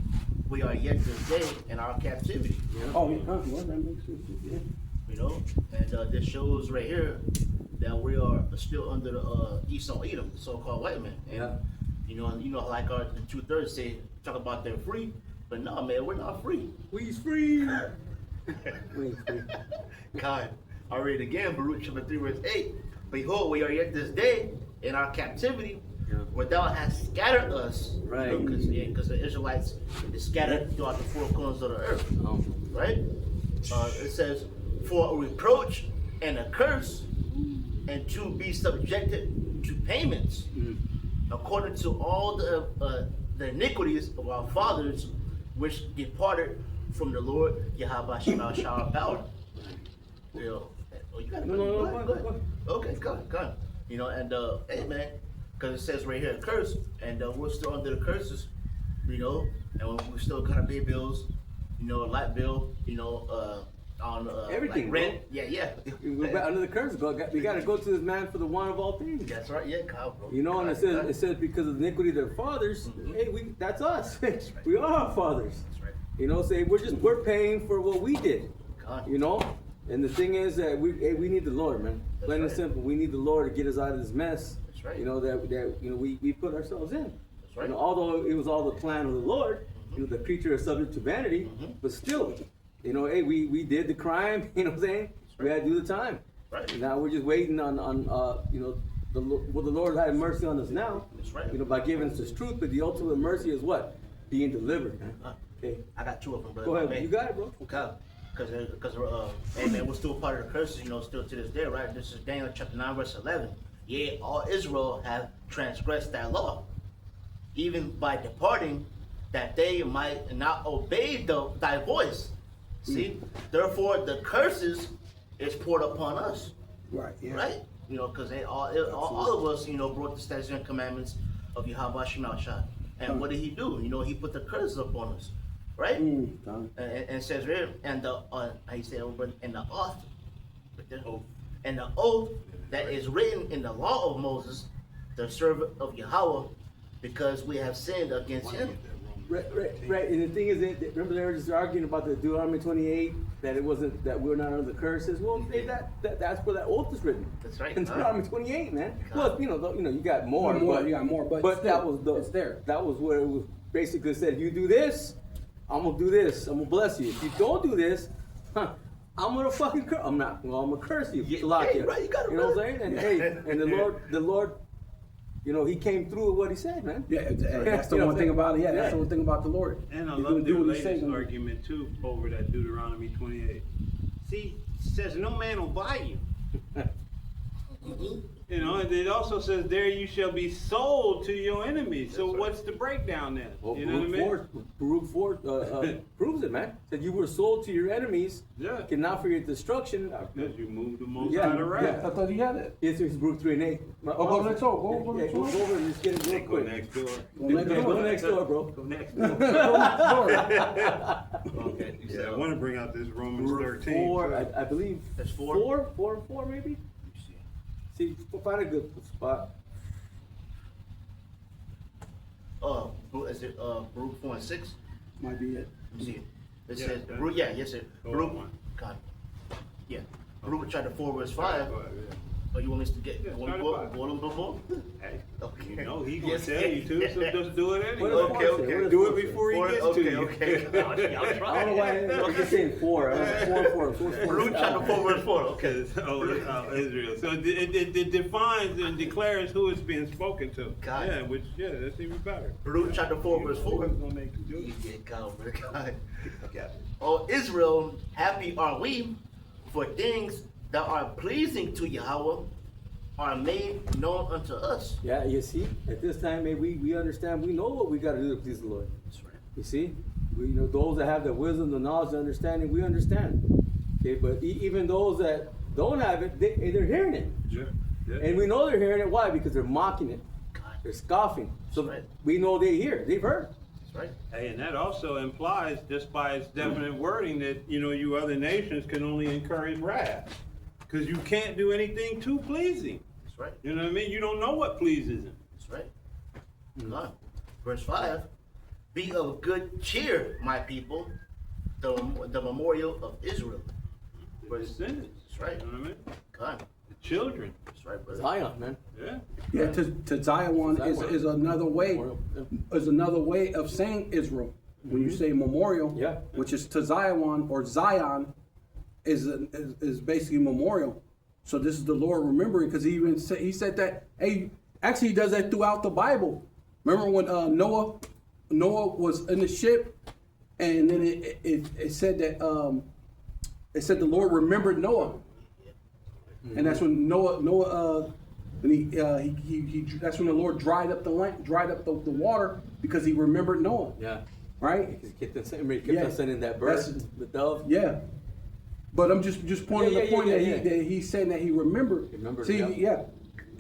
we are yet this day in our captivity. Oh yeah. Well, that makes sense. Yeah. You know, and this shows right here that we are still under the Esau Edom, the so-called white man. And, Yeah. you know, like the 2/3 say, talk about they're free, but no, man, we're not free. We's free. We ain't free. God, I'll read it again, Baruch chapter 3, verse 8. Behold, we are yet this day in our captivity, Yeah. where thou hast scattered us. Right. Because the Israelites is scattered throughout the four corners of the earth. Right? It says, for a reproach and a curse, and to be subjected to payments, according to all the iniquities of our fathers, which departed from the Lord Yahweh Shema Shah power. You know, oh, you got No, go go ahead. ahead. Okay, go on. You know, and hey man, because it says right here, curse, and we're still under the curses, you know, and we still gotta pay bills, you know, light bill, you know, on Everything, like rent. Yeah. We're back under the curse. We got to go to this man for the one of all things. That's right. Yeah, Kyle, bro. You know, and it says because of the iniquity of their fathers. Hey, that's us. We are our fathers. That's right. You know, say we're paying for what we did. God. You know, and the thing is that we need the Lord, man. That's Plain and right. simple. We need the Lord to get us out of this mess. That's right. You know that we put ourselves in. That's right. You know, although it was all the plan of the Lord, you know, the creature is subject to vanity, but still, you know, hey, we did the crime. You know what I'm saying? We had to do the time. Right. And now we're just waiting on you know, the Lord have mercy on us now. That's right. You know, by giving us His truth, but the ultimate mercy is what? Being delivered, man. Okay. I got two of them, brother. Go ahead. Man. You got it, bro. Okay. Because hey man, we're still part of the curses, you know, still to this day, right? This is Daniel chapter 9, verse 11. Yea, all Israel have transgressed thy law, even by departing, that they might not obey thy voice. See, therefore the curses is poured upon us, Right. Yeah. right? You know, because all of us, you know, broke the statutes and commandments of Yahweh Shema Shah. And what did he do? You know, he put the curses upon us, right? And says here, and the how you say it over, and the oath, and the oath that is written in the law of Moses, the servant of Yahweh, because we have sinned against him. Right. And the thing is, remember they were just arguing about the Deuteronomy 28, that it wasn't, that we're not under the curses. Well, that's where that oath is written. That's right. In Deuteronomy 28, man. Well, you know, you got more. You got more, but that still, was it's there. That was where it was basically said, you do this, I'm gonna do this. I'm gonna bless you. If you don't do this, I'm gonna fucking curse. I'm gonna curse you. Yeah, Lock hey, you. right, you got it, You know what I'm brother. saying? And the Lord, you know, He came through with what He said, man. Yeah, that's the You know one what thing I'm about it. Yeah, saying? that's the one thing about the Lord. And I He's love gonna their do what he latest says. argument too over that Deuteronomy 28. See, it says no man will buy you. You know, and it also says, there you shall be sold to your enemies. So what's the breakdown then? Well, You know what I mean? Baruch 4 proves it, man. That you were sold to your enemies, Yeah. and not for your destruction. Because you moved the most Yeah, out of wrath. I thought he had it. It's Baruch 3 and 8. Oh, go next door. Go Yeah, next go door. over and just get it real Go quick. next door. Go next Yeah, door. go next door, bro. Go next door. Okay. Yeah, I want to bring out this Romans Baruch 13. 4, too. I believe. That's 4? 4 maybe? See, find a good spot. Is it Baruch 4 and 6? Might be it. Let me see. It Yeah, says, yeah. Baruch, yes, sir. Go Baruch, on. God. Yeah. Baruch chapter 4, verse 5. Go ahead, yeah. Oh, you want me to get, Yeah, want to start at go on before? Hey, Okay. you know he gonna Yes. tell you to, so just do it anyway. What Okay, does okay. four say? Do What it does before he Four- gets okay, to you. okay. I'll I don't try. know why I'm just saying 4. 4. Baruch chapter 4, verse 4. Okay. Israel. So it defines and declares who it's being spoken to. God. Yeah, that's even better. Baruch chapter 4, verse 4. Who's gonna make you do You it? get God, man, God. Okay. Oh, Israel, happy are we, for things that are pleasing to Yahweh are made known unto us. Yeah, you see, at this time, maybe we understand, we know what we got to do to please the Lord. That's right. You see, we, you know, those that have the wisdom, the knowledge, the understanding, we understand. Okay, but even those that don't have it, they're hearing it. Yeah. And we know they're hearing it. Why? Because they're mocking it. God. They're scoffing. So That's right. we know they hear. They've heard. That's right. Hey, and that also implies, just by its definite wording, that, you know, you other nations can only encourage wrath. Because you can't do anything too pleasing. That's right. You know what I mean? You don't know what pleases him. That's right. God. Verse 5. Be of good cheer, my people, the memorial of Israel. For descendants. That's right. You know what I mean? God. The children. That's right, brother. Zion, man. Yeah. Yeah, to Zion is another way of saying Israel. When you say memorial, Yeah. which is to Zion or Zion, is basically memorial. So this is the Lord remembering, because he said that. Hey, actually, he does that throughout the Bible. Remember when Noah was in the ship, and then it said that it said the Lord remembered Noah. And that's when Noah, when he that's when the Lord dried up the water, because he remembered Noah, Yeah. right? Kept on Yeah. sending that bird, That's- the dove. Yeah. But I'm just pointing Yeah, the point yeah, that yeah. he's saying that he remembered. Remembered, See, yeah. yeah.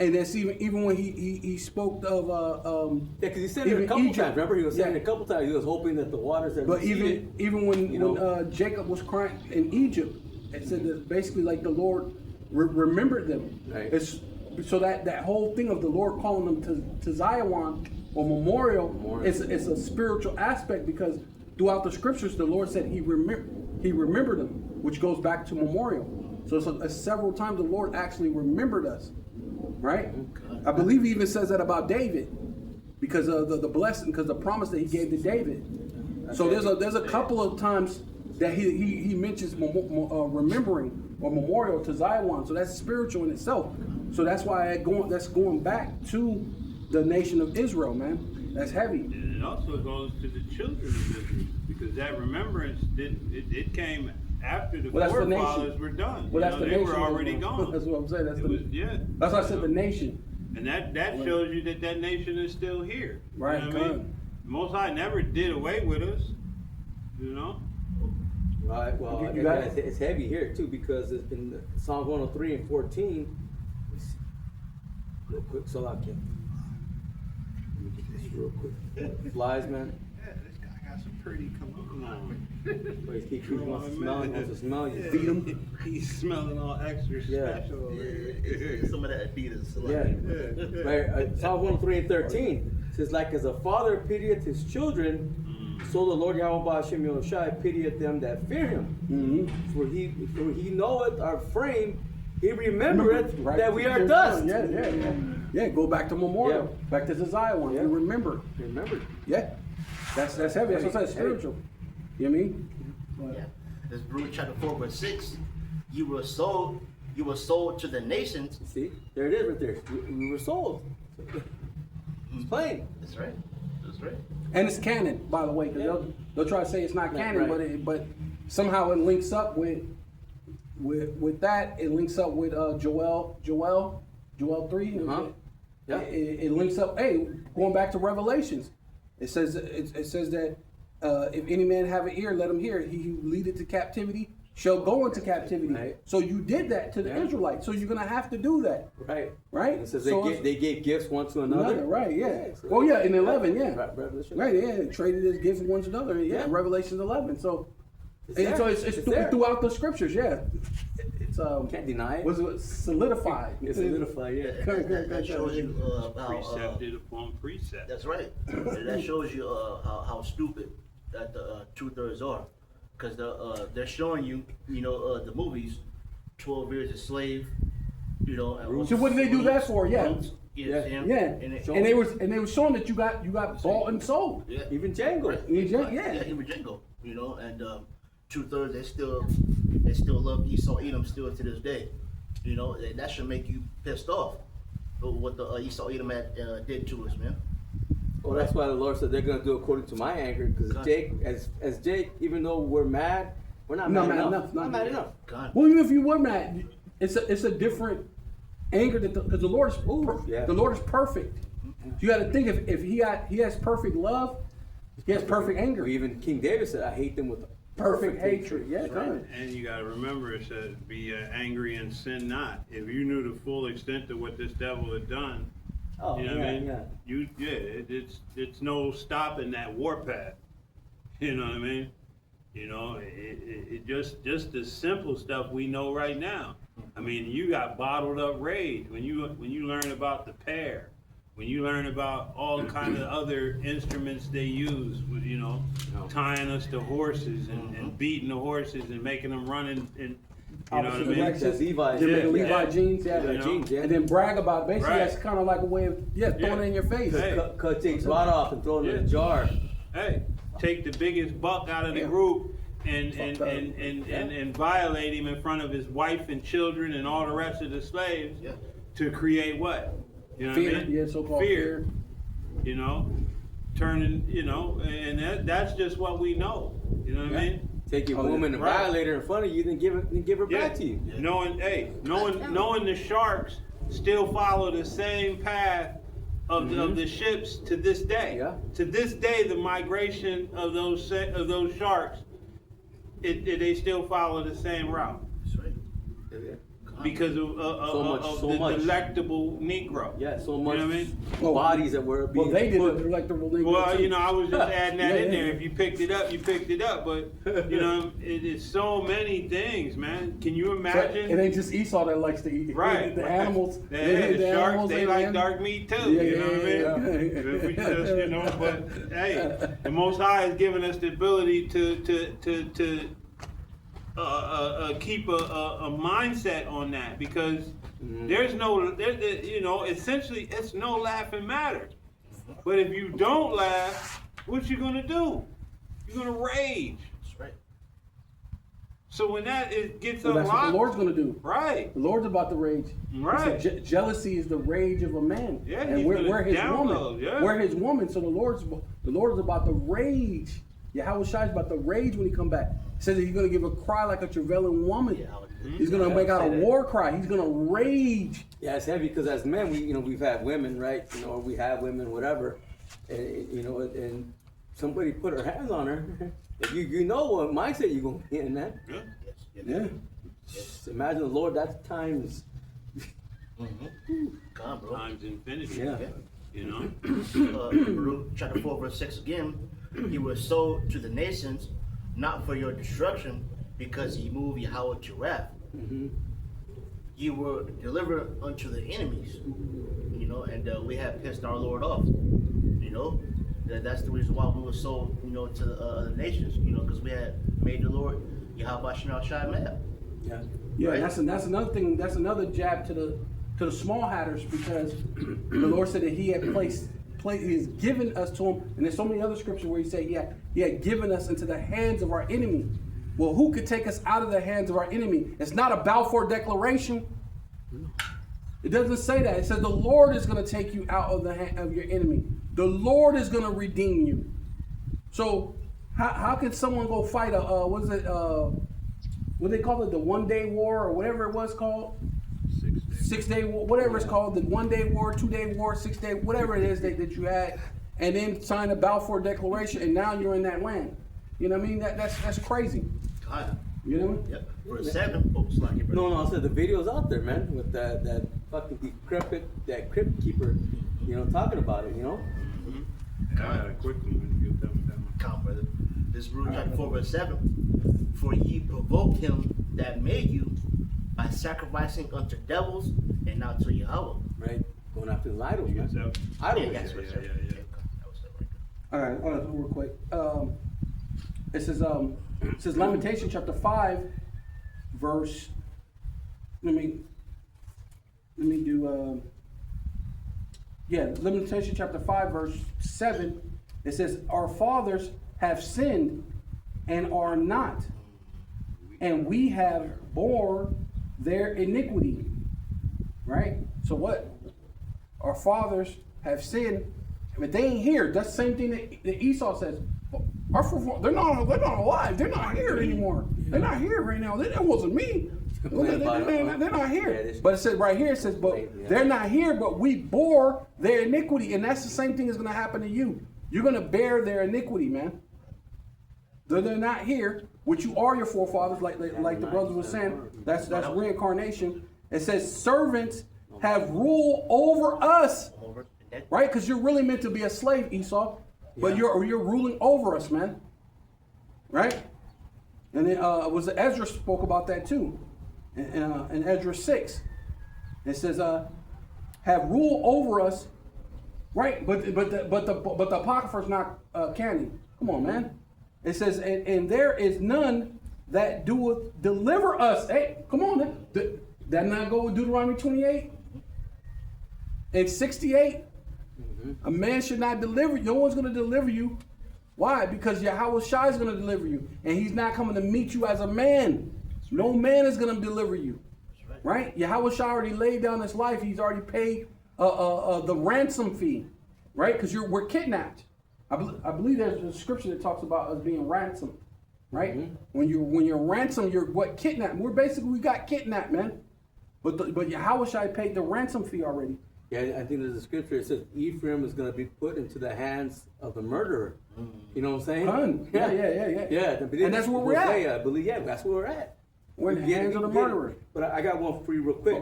And that's even when he spoke of Yeah, because he said it a even couple Egypt. times. Remember, he was saying Yeah. it a couple times. He was hoping that the waters that But receded, even when you know. Jacob was crying in Egypt, it said that basically like the Lord remembered them. Right. It's so that whole thing of the Lord calling them to Zion or memorial, it's a spiritual aspect, because throughout the scriptures the Lord said he remembered them, which goes back to memorial. So it's several times the Lord actually remembered us, right? I believe he even says that about David, because of the blessing, because the promise that he gave to David. So there's a couple of times that he mentions remembering or memorial to Zion. So that's spiritual in itself. So that's why that's going back to the nation of Israel, man. That's heavy. And it also goes to the children of Israel, because that remembrance it came after the Well, that's the forefathers nation. were done. Well, that's You know, the they nation. were already Israel. gone. That's what I'm saying. That's why I said the nation. And that shows you that nation is still here. Right, You know what I mean? good. Most High never did away with us. You know? Right. Well, You got it? it's heavy here too, because in Psalm 103 and 14. Let's see. Real quick, so I can. Let me get this real quick. Flies, man. Yeah, this guy got some pretty come on. He wants to smell. He wants to smell. You feed him. He's smelling all extra Yeah. special over here. Some of that Adidas. Yeah. Right. Psalm 103 and 13 says, like as a father pitieth his children, so the Lord Yahweh Hashem Yahushai pitieth them that fear him. Mm-hmm. For he knoweth our frame, he remembereth Right. that we are dust. Yeah. Go back to memorial. Yeah. Back to the Zion one. Yeah. You remember. Remember. Yeah. That's heavy. That's what I said. Spiritual. You know what I mean? Yeah. This Baruch chapter 4, verse 6. You were sold to the nations. See, there it is right there. We were sold. It's plain. That's right. That's right. And it's canon, by the way, because they'll try to say it's not Right, canon, right. but somehow it links up with that. It links up with Joel Joel 3. Uh-huh. Yeah. It links up. Hey, going back to Revelations, it says that if any man have an ear, let him hear. He who leadeth to captivity shall go into captivity. Right. So you did that to the Yeah. Israelites. So you're gonna have to do that, Right. right? And it says So they gave gifts one to another. right? Yeah. Yeah, so- Oh yeah, in 11, yeah. Revelation. Right, yeah. Traded as gifts one to another. Yeah, Yeah. Revelations 11. So, It's and there. so it's It's there. throughout the scriptures. Yeah, it's Can't deny it. was it solidified? It's solidified, yeah. That shows you how. Precepted upon precept. That's right. And that shows you how stupid that the 2/3 are, because they're showing you, the movies, 12 Years a Slave, And So what did they do that for? Yeah. Roots, Yeah. Sam, Yeah, And it, and they were showing that you got bought and sold. yeah. Even Django. Yeah. Even Django, and 2/3 they still love Esau Edom still to this day, and that should make you pissed off with what the Esau Edom did to us, man. Well, that's why the Lord said they're gonna do according to my anger, because God. Jake, as Jake, even though we're mad, we're not Not mad mad enough. enough, Not not mad mad. enough. God. Well, even if you were mad, it's a different anger because the Lord is Yeah. the Lord is perfect. You got to think if he has perfect love, he has perfect anger, Or even King David said, "I hate them with perfect hatred. Yeah, Right. God. And you gotta remember, it says, be angry and sin not. If you knew the full extent of what this devil had done, Oh, you know what I mean? yeah. It's no stopping that warpath. You know what I mean? It just the simple stuff we know right now. I mean, you got bottled up rage when you learn about the pear, when you learn about all kind of other instruments they use with tying us to horses and beating the horses and making them run and you know what I Opposite mean? direction. That's Levi. Give me the Yeah. Levi jeans, yeah. You know? Jeans, yeah. And then brag about it. Basically, Right. that's kind of like a way of throwing Yeah. it in your face. Hey. Cut Jake's rod off and throw it in Yeah. a jar. Hey, take the biggest buck out of the Yeah. group and Fucked up. and violate him in front of his wife and children and all the rest of the slaves Yeah. to create what? You know Fear, what I mean? yeah, so-called fear. Turning, and that's just what we know. You know what I mean? Take your Oh, yeah. woman and Right. violate her in front of you, then give her back to you. Knowing the sharks still follow the same path of the ships to this day. Yeah. To this day, the migration of those sharks, they still follow the same route That's right. because of So the much. delectable Negro. Yeah, so You much know what I mean? bodies that were being Well, they did put. it like the religion. Well, I was just adding that Yeah, in yeah, there. yeah. If you picked it up, you picked it up. But it is so many things, man. Can you imagine? It ain't just Esau that likes to eat. Right. The animals. Yeah, the sharks, animals, they like dark meat too. Yeah, you know what I mean? yeah. If we just, but hey, the Most High has given us the ability to keep a mindset on that because there's essentially it's no laughing matter. But if you don't laugh, what you gonna do? You're gonna rage. That's right. So when gets Well, that's what unlocked, the Lord's going to do. right? The Lord's about to rage. Right. He said, jealousy is the rage of a man. Yeah, and he's we're gonna his download, woman. yeah. We're his woman. So the Lord is about to rage. Yahweh Shai is about to rage when he come back. He says that he's going to give a cry like a travailing woman. Yeah, He's going to make out a say that. war cry. He's going to rage. Yeah, it's heavy because as men, we've had women, right? Or we have women, whatever, and and somebody put her hands on her. If you know what mindset you're gonna be in, man. Yeah. Yes. Yeah. Just imagine the Lord. That's times. God, bro. Times infinity. Yeah. You know. Baruch chapter 4 verse 6 again. He was sold to the nations, not for your destruction, because he moved Yahweh to wrath. You were delivered unto the enemies, and we have pissed our Lord off. That's the reason why we were sold, to the nations, because we had made the Lord Yahweh Shai mad. Yeah. Yeah, Right. that's another thing. That's another jab to the small hatters because the Lord said that He had He has given us to Him, and there's so many other scriptures where He said He had given us into the hands of our enemy. Well, who could take us out of the hands of our enemy? It's not a Balfour Declaration. It doesn't say that. It says the Lord is going to take you out of the hand of your enemy. The Lord is going to redeem you. So how can someone go fight what they call it, the 1 day war or whatever it was called? 6-day war, whatever it's called, the 1-day war, 2-day war, 6-day, whatever it is that you had, and then sign the Balfour Declaration, and now you're in that land. You know what I mean? That's crazy. You know what I mean? Yep. Verse 7. Oh, slack it, brother. No, I said the video's out there, man, with that fucking that crypt keeper, you know, talking about it, you know. I got a quick one when you get done with that one. Count, brother. This is Romans chapter 4, verse 7. For ye provoked him that made you by sacrificing unto devils and not to Yahweh. Right? Going after the idols, You get man. that? Idols. Yeah, that's what it said. yeah. That was it right there. All right, real quick. It says Lamentation chapter 5, verse. Let me do. Lamentation chapter 5, verse 7. It says, "Our fathers have sinned and are not, and we have bore their iniquity." Right. So what? Our fathers have sinned, but they ain't here. That's the same thing that Esau says. Our forefathers, they're not alive. They're not here anymore. They're not here right now. That wasn't me. They're not here. But it says right here, it says, but they're not here, but we bore their iniquity. And that's the same thing that's going to happen to you. You're going to bear their iniquity, man. They're not here, which you are your forefathers, like the brothers were saying. That's reincarnation. It says servants have rule over us. Right? Because you're really meant to be a slave, Esau. But you're ruling over us, man. Right? And then was Ezra spoke about that too. In Ezra 6. It says, have rule over us. Right? But the Apocrypha is not canon. Come on, man. It says, and there is none that doeth deliver us. Hey, come on, man. That not go with Deuteronomy 28? And 68? A man should not deliver. No one's going to deliver you. Why? Because Yahweh Shai is going to deliver you. And he's not coming to meet you as a man. No man is going to deliver you. Right? Yahweh Shai already laid down his life. He's already paid the ransom fee. Right? Because we're kidnapped. I believe there's a scripture that talks about us being ransomed. Right? Mm-hmm. When you're ransomed, you're what? Kidnapped. We got kidnapped, man. But Yahweh Shai paid the ransom fee already. Yeah, I think there's a scripture that says Ephraim is going to be put into the hands of the murderer. You know what I'm saying? Done. Yeah. And that's where we're at. I believe, that's where we're at. We're in the hands of the murderer. But I got one for you real quick.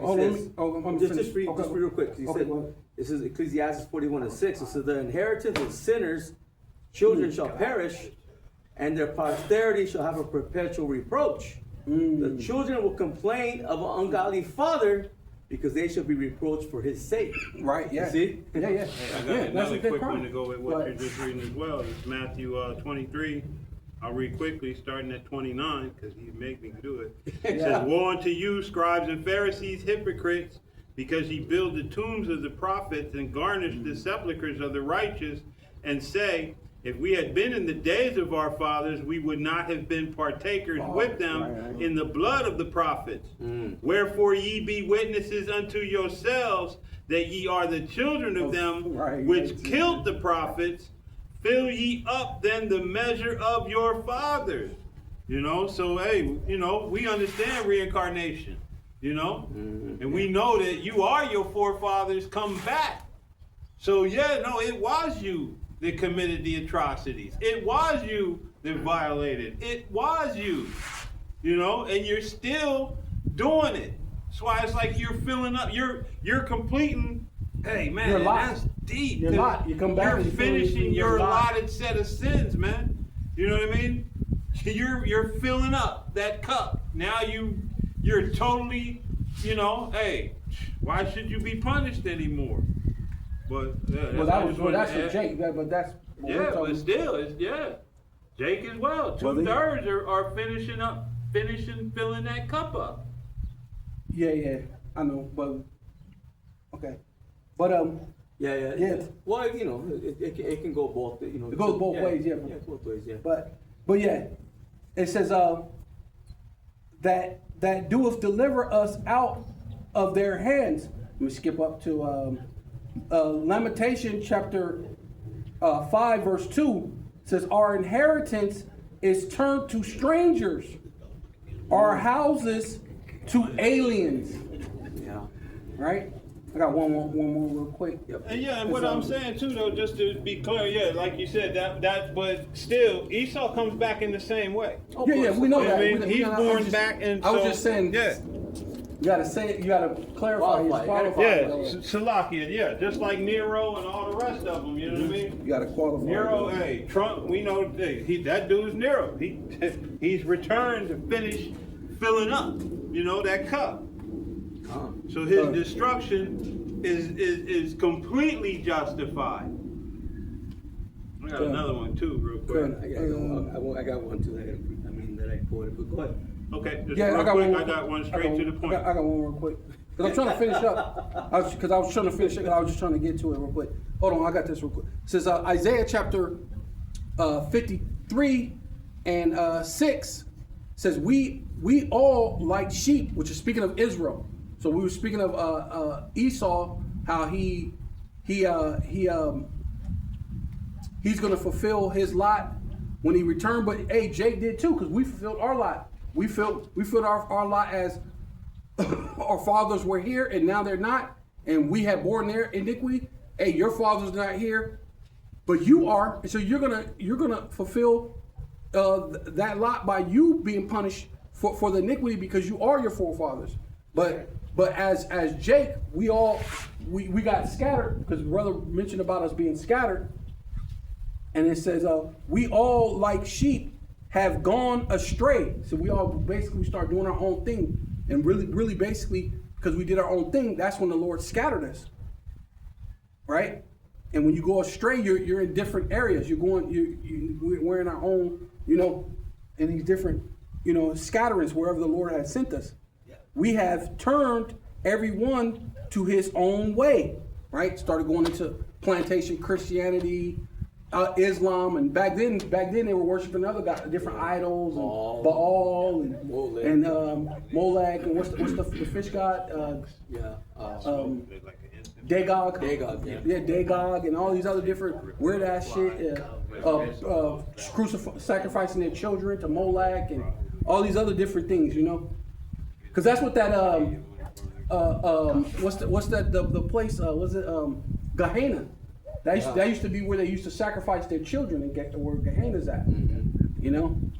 Just real quick. This is Ecclesiastes 41:6. It says, the inheritance of sinners, children shall perish, and their posterity shall have a perpetual reproach. The children will complain of an ungodly father, because they shall be reproached for his sake. Right, yeah. You see? Yeah. I got another quick one to go with what you're just reading as well. It's Matthew 23. I'll read quickly, starting at 29, because you make me do it. It says, woe unto you, scribes and Pharisees, hypocrites, because ye build the tombs of the prophets and garnish the sepulchres of the righteous, and say, if we had been in the days of our fathers, we would not have been partakers with them in the blood of the prophets. Wherefore ye be witnesses unto yourselves that ye are the children of them which killed the prophets. Fill ye up then the measure of your fathers. You know, so hey, you know, we understand reincarnation, you know, and we know that you are your forefathers come back. So yeah, no, it was you that committed the atrocities. It was you that violated. It was you, you know, and you're still doing it. That's why it's like you're filling up. You're completing. Hey man, that's deep. You're finishing your allotted set of sins, man. You know what I mean? You're filling up that cup. Now you're totally, you know. Hey, why should you be punished anymore? But that's for Jake. But that's but still, it's Jake as well. 2/3 are filling that cup up. Yeah, I know, but okay, but Yeah. Well, you know, it can go both. You know, it goes both ways. Yeah, both ways. Yeah. But yeah, it says that doeth deliver us out of their hands. Let me skip up to Lamentation chapter 5 verse 2 says, our inheritance is turned to strangers, our houses to aliens. Yeah. right? I got one more real quick. And yeah, and what I'm saying too, though, just to be clear, yeah, like you said, but still, Esau comes back in the same way. Yeah, we know You know that. what I mean? We- He's I was born just- back, and I was so- just saying, yeah. you gotta say it, you gotta clarify, qualify. Yeah, Salakia, yeah, just like Nero and all the rest of them, you know what I mean? You gotta qualify. Nero, hey, Trump, we know that dude's Nero. He's returned to finish filling up, you know, that cup. So his destruction is completely justified. I got another one too, real quick. I got one too. That I quoted. But go ahead. Okay, just Yeah, real I got quick, one. I got one straight to the point. I got one real quick. Cause I'm trying to finish up. I was trying to finish it. I was just trying to get to it real quick. Hold on, I got this real quick. It says Isaiah chapter 53 and 6 says we all like sheep, which is speaking of Israel. So we were speaking of Esau, how he's going to fulfill his lot when he returned. But hey, Jake did too, because we fulfilled our lot. We filled our lot as our fathers were here and now they're not, and we have borne their iniquity. Hey, your father's not here, but you are, and so you're gonna fulfill that lot by you being punished for the iniquity because you are your forefathers. But as Jake, we got scattered because brother mentioned about us being scattered, and it says we all like sheep have gone astray. So we all basically start doing our own thing, and really basically because we did our own thing, that's when the Lord scattered us, right? And when you go astray, you're in different areas. We're in our own, in these different, scatterings wherever the Lord has sent us. We have turned everyone to his own way, right? Started going into plantation Christianity, Islam, and back then they were worshiping other different idols, and Baal and Molech, and what's the fish god? Dagog. Yeah, Dagog, and all these other different weird ass shit. Sacrificing their children to Molech and all these other different things, because that's what that what's that the place was it Gehenna. That used to be where they used to sacrifice their children and get where Gehenna's at, and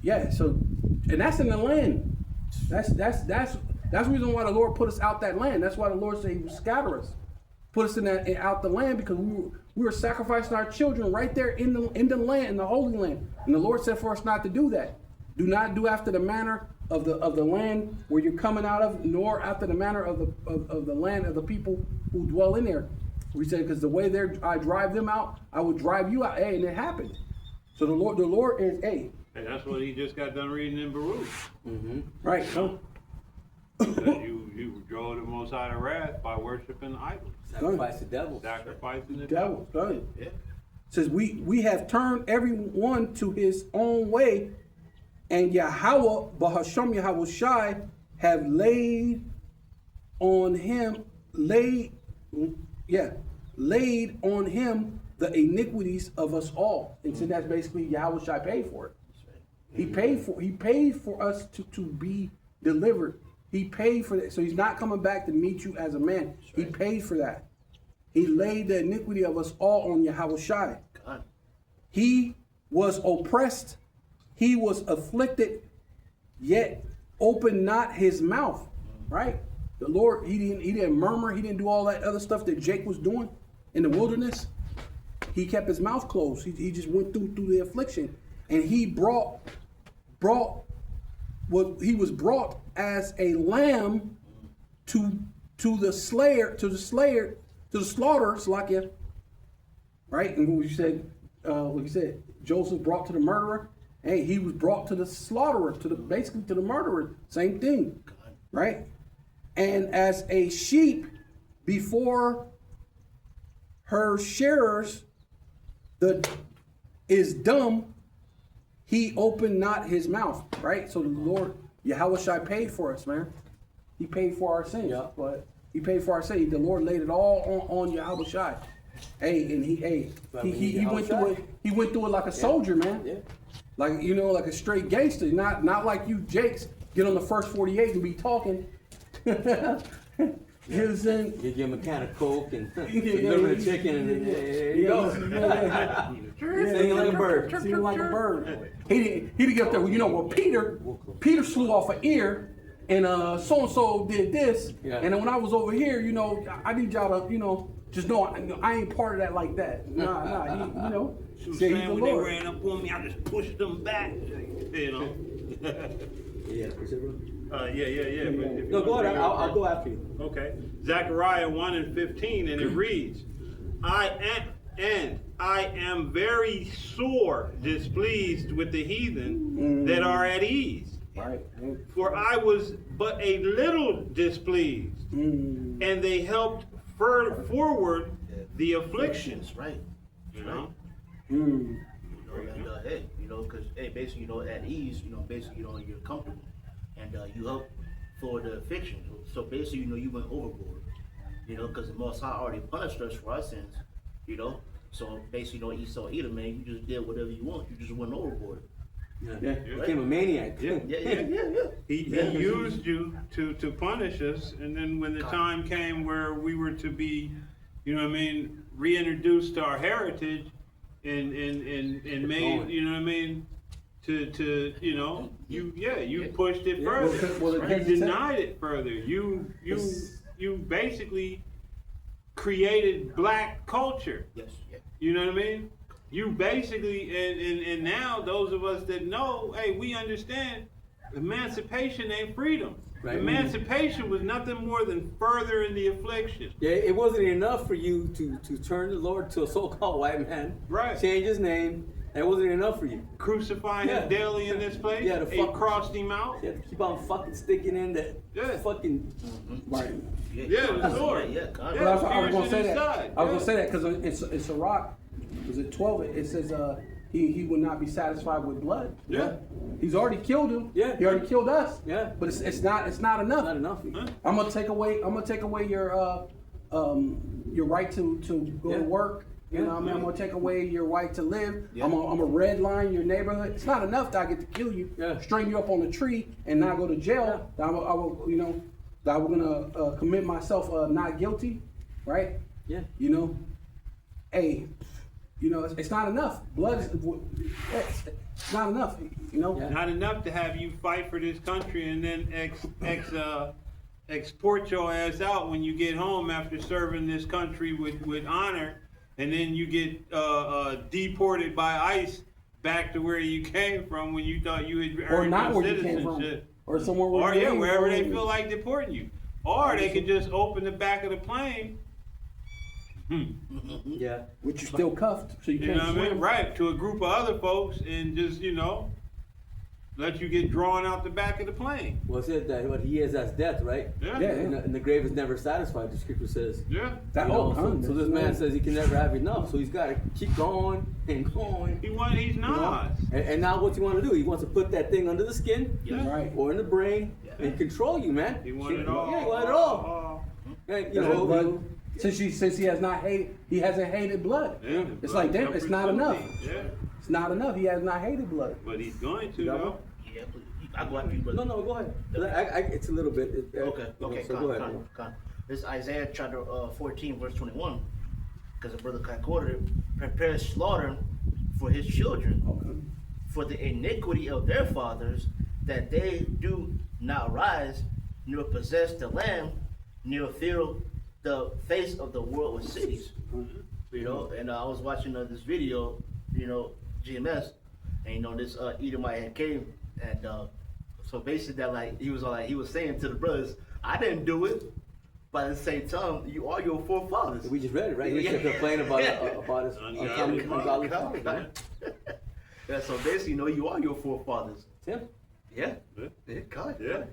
yeah. So, and that's in the land. That's the reason why the Lord put us out that land. That's why the Lord said He would scatter us, put us out the land, because we were sacrificing our children right there in the land, in the Holy Land. And the Lord said for us not to do that. Do not do after the manner of the land where you're coming out of, nor after the manner of the land of the people who dwell in there. We said, because the way I drive them out, I will drive you out. Hey, and it happened. So the Lord is Hey, that's what he just got done reading in Baruch. Right. So That you drove the Most High to wrath by worshiping idols, Sacrifice the devil. sacrificing the devil. devil. Go ahead. Yeah. Says we have turned everyone to his own way, and Yahweh, Bahasham Yahweh Shai, have laid on him the iniquities of us all. And so that's basically Yahweh Shai paid for it. He paid for us to be delivered. He paid for that. So he's not coming back to meet you as a man. He paid for that. He laid the iniquity of us all on Yahweh Shai. He was oppressed. He was afflicted, yet opened not his mouth. Right? The Lord, he didn't murmur. He didn't do all that other stuff that Jake was doing in the wilderness. He kept his mouth closed. He just went through the affliction, and he was brought as a lamb to the slaughter, Slakia. Right? And what you said, Joseph brought to the murderer. Hey, he was brought to the slaughterer, basically to the murderer. Same thing. Right? And as a sheep before her shearers is dumb, he opened not his mouth. Right? So the Lord, Yahweh Shai paid for us, man. He paid for our sins. Yeah. But he paid for our sins. The Lord laid it all on Yahweh Shai. Hey, and he went through it. He went through it like a soldier, man. Yeah. Like like a straight gangster. Not like you Jakes get on the first 48 and be talking You know what I'm saying? You give him a can of Coke and a Yeah, little bit of yeah, chicken, and there you Yeah, go. Singing like a bird. Singing like a bird. He didn't get up there. Well, you know, well, Peter slew off an ear, and so and so did this, Yeah. and then when I was over here, you know, I need y'all to, you know, just know I ain't part of that like that. Nah, he, you know. She was Say he's saying the when they Lord. ran up on me, I just pushed them back. You know. Yeah, is it real? Yeah. But if you No, go wanna ahead. bring up I'll go after you. Okay. Zechariah 1:15, and it reads, I am very sore displeased with the heathen that are at ease. Right. For I was but a little displeased, and they helped forward the afflictions. That's right. You know? You know, and hey, you know, because hey, basically, you know, at ease, you know, basically, you know, you're comfortable, and you help for the affliction. So basically, you know, you went overboard, you know, because the Most High already punished us for our sins, you know. So basically, you know, Esau, Edom, man, you just did whatever you want. You just went overboard. Yeah. Became a maniac. Yeah. Yeah. He used you to punish us, and then when the time came where we were to be, you know what I mean, reintroduced to our heritage and made, you know what I mean, to you know, you pushed it further. Well, You denied it further. You basically created black culture. Yes. Yeah. You know what I mean? You basically, and now those of us that know, hey, we understand emancipation ain't freedom. Right. Emancipation was nothing more than furthering the affliction. Yeah, it wasn't enough for you to turn the Lord to a so-called white man. Right. Change his name. That wasn't enough for you. Crucify him Yeah. daily in this place. Yeah, the They fuck- crossed him out. You have to keep on fucking sticking in that Yeah. fucking. Right. Yeah, the sword. Yeah. God. Yeah. But I was gonna piercing say his that. side, I was yeah. gonna say that because it's Sirach. Was it 12? It says he will not be satisfied with blood. Yeah. He's already killed him. Yeah. He already killed us. Yeah. But it's not enough. Not enough. Huh? I'm gonna take away your right to go Yeah. to work. You know what I mean? Yeah. I'm gonna take away your right to live. Yeah. I'm a red line your neighborhood. It's not enough that I get to kill you, Yeah. string you up on a tree, and not go to jail. That I will, you know, that I'm gonna commit myself not guilty, right? Yeah. You know, hey, you know, it's not enough. Blood is it's not enough. You know. Yeah. Not enough to have you fight for this country and then export your ass out when you get home after serving this country with honor, and then you get deported by ICE back to where you came from when you thought you had Or earned not your where you came from, citizenship. or somewhere Or where you came wherever they from. feel like deporting you. Or they could just open the back of the plane. Yeah. Which you're still cuffed, so you You can't know what I mean? swim. Right, to a group of other folks and just, you know, let you get drawn out the back of the plane. Well, it said that what he is as death, right? Yeah. Yeah. And the grave is never satisfied. The scripture says. Yeah. That You know, whole so this man says he can never have enough, so he's got to keep going and going. He's you know? not. And now what's he want to do? He wants to put that thing under the skin Yeah. Right. or in the brain and control you, man. He wanted it Yeah, all. he wanted it all. Yeah, you know, But since he has not hated, he hasn't hated blood. Yeah, the It's blood like, damn, it's not enough. Yeah. It's not enough. He has not hated blood. But he's going to, Yeah. though. Yeah. I go after you, brother. no, go ahead. It's a little bit. Okay, you know, okay, so go ahead. con. This is Isaiah chapter 14, verse 21. Because the brother Kai quoted it, prepare slaughter for his children, for the iniquity of their fathers, that they do not rise, nor possess the land, nor fill the face of the world with cities. You know, and I was watching this video, you know, GMS, and you know, this Edomite had came, and so basically that like he was saying to the brothers, I didn't do it, but at the same time, you are your forefathers. We just read it, right? He was complaining about his Ungodly ungodly God. fathers, right? Yeah, so basically, you know, you are your forefathers. Tim? Yeah. Yeah. Yeah, God. Yeah.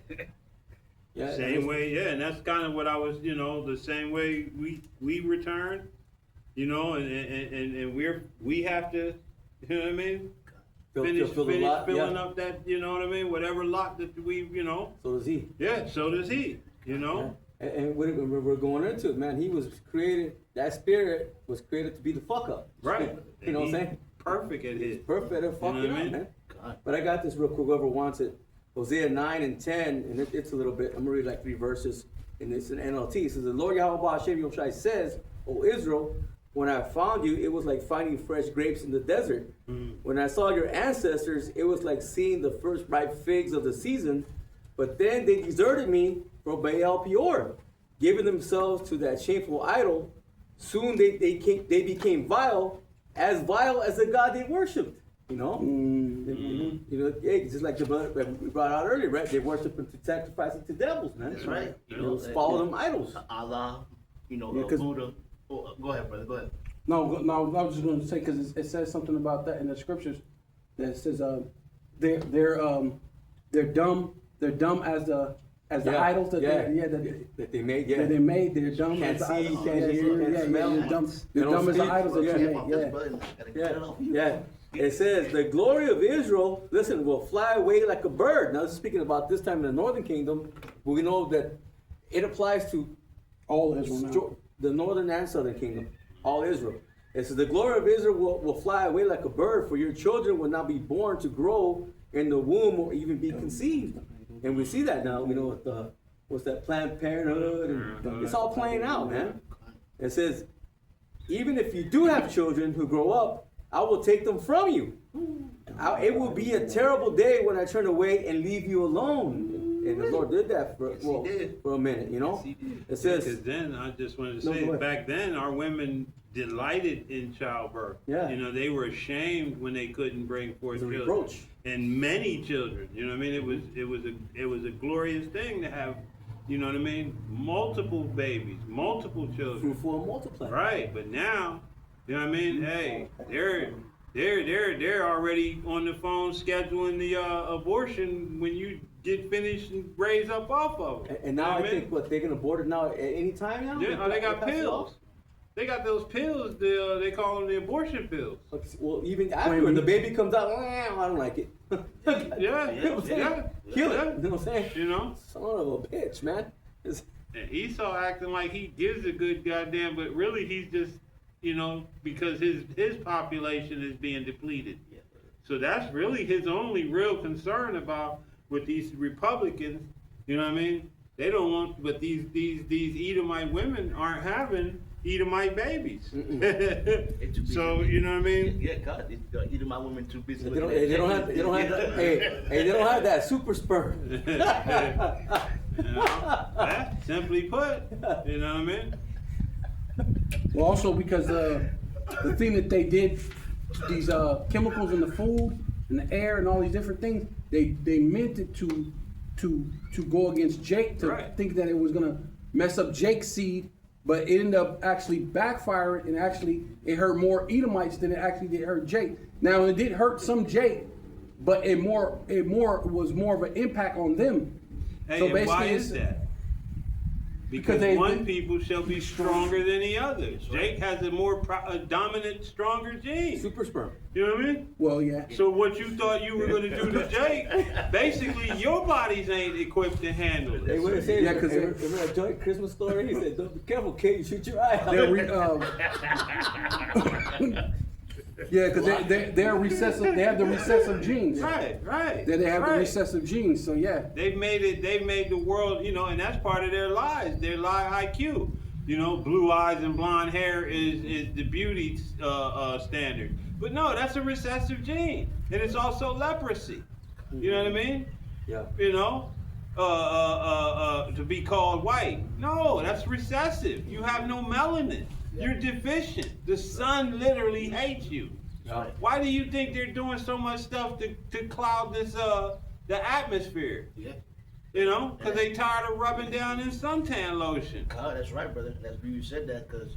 Yeah. Same way, yeah, and that's kind of what I was, you know, the same way we return, you know, and we have to, you know what I mean? Finish Fill the lot, filling yeah. up that, you know what I mean? Whatever lot that we, you know. So does he. Yeah, so does he, you know. And we're going into it, man. He was created. That spirit was created to be the fuck up. Right. You know what I'm saying? Perfect at his. Perfect at fucking You know what I up, mean? man. God. But I got this real quick. Whoever wants it, Hosea 9 and 10, and it's a little bit, I'm gonna read like 3 verses, and it's an NLT. It says, the Lord Yahweh Hashem Yoshai says, O Israel, when I found you, it was like finding fresh grapes in the desert. When I saw your ancestors, it was like seeing the first ripe figs of the season. But then they deserted me for Baal Peor, giving themselves to that shameful idol. Soon they became vile as the God they worshipped. You know, yeah, just like the blood that we brought out earlier, right? They worship and sacrifice it to devils, man. That's right. Follow them idols. Allah, Yeah, 'cause- Buddha. Oh, go ahead, brother. Go ahead. No, I was just going to say because it says something about that in the scriptures that says they're dumb as the idols that they made. Yeah, that they made. They're dumb Can't as the see, idols. can't hear, can't smell. They're dumb. They They're don't dumb as the speak. idols that Yeah. you Off made. this Yeah. button. Gotta get Yeah, it off. yeah. It says the glory of Israel, listen, will fly away like a bird. Now, this is speaking about this time in the northern kingdom, but we know that it applies to All Israel now. the northern and southern kingdom, all Israel. It says the glory of Israel will fly away like a bird, for your children will not be born to grow in the womb or even be conceived. And we see that now, you know, with the, what's that, Planned Parenthood, and it's all playing out, man. It says, even if you do have children who grow up, I will take them from you. It will be a terrible day when I turn away and leave you alone. And the Lord did that for, Yes, he did. for a minute, you know? Yes, he did. It says, Because then I just wanted to No, say, go ahead. back then our women delighted in childbirth. Yeah. You know, they were ashamed when they couldn't bring forth It's a children. reproach. And many children. You know what I mean? It was a glorious thing to have, you know what I mean? Multiple babies, multiple children. fruitful and multiply. Right, but now, you know what I mean? Hey, they're already on the phone scheduling the abortion when you get finished and raise up off of it. And now You know I what think what they're gonna abort it now at any time now. Yeah, they got pass it pills. off? They got those pills. They call them the abortion pills. Well, even after the baby comes out, "Well, I don't like it. Yeah, You know what I'm saying? yeah, Kill it. yeah. You know what I'm saying? You know, Son of a bitch, man. It's- and Esau acting like he gives a good goddamn, but really he's just, you know, because his population is being depleted. So that's really his only real concern about with these Republicans. You know what I mean? They don't want, but these Edomite women aren't having Edomite babies. So you know what I mean? Yeah, God, either my women too busy. They don't have that. Hey, they don't have that super sperm. You know, that, simply put, you know what I mean? Well, also because the thing that they did, these chemicals in the food and the air and all these different things, they meant it to go against Jake, to Right. think that it was gonna mess up Jake's seed, but it ended up actually backfiring, and actually it hurt more Edomites than it actually did hurt Jake. Now it did hurt some Jake, but it was more of an impact on them. Hey, So and why basically is it's- that? Because they- one people shall be stronger than the other. Jake has a dominant, stronger gene. Super sperm. You know what I mean? Well, yeah. So what you thought you were going to do to Jake, basically your bodies ain't equipped to handle Hey, it. what it say? Yeah, 'cause remember that joint Christmas story? He said, "Don't be careful, kid. You shoot your eye out." They're yeah, because they're recessive. They have the recessive genes. Right. They have the right. recessive genes. So yeah. They've made the world, you know, and that's part of their lies, their lie IQ. You know, blue eyes and blonde hair is the beauty standard. But no, that's a recessive gene. And it's also leprosy. You know what I mean? Yeah. You know? To be called white. No, that's recessive. You have no melanin. You're deficient. The sun literally hates you. Yeah. Why do you think they're doing so much stuff to cloud this the atmosphere? Yeah, You know, because they tired of rubbing down in suntan lotion. God, that's right, brother. That's why you said that, because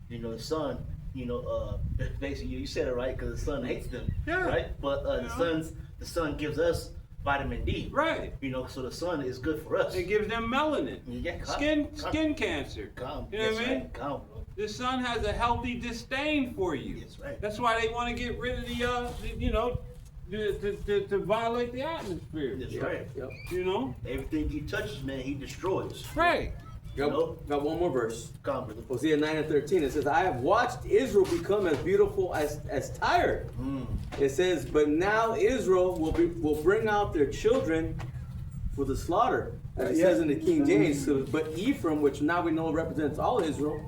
you know the sun. You know, basically you said it right, because the sun hates them. Yeah. Right, but Yeah. the sun gives us vitamin D. Right. You know, so the sun is good for us. It gives them melanin. Yeah, God, Skin cancer. God, You know that's what I mean? right. God, bro. The sun has a healthy disdain for you. That's right. That's why they want to get rid of to violate the atmosphere. That's right. Yep. You know? Everything he touches, man, he destroys. Right. Got one more verse. God, brother. Hosea 9 and 13. It says, I have watched Israel become as beautiful as Tyre. It says, but now Israel will bring out their children for the slaughter, as it Yeah. says in the King James. So, but Ephraim, which now we know represents all Israel,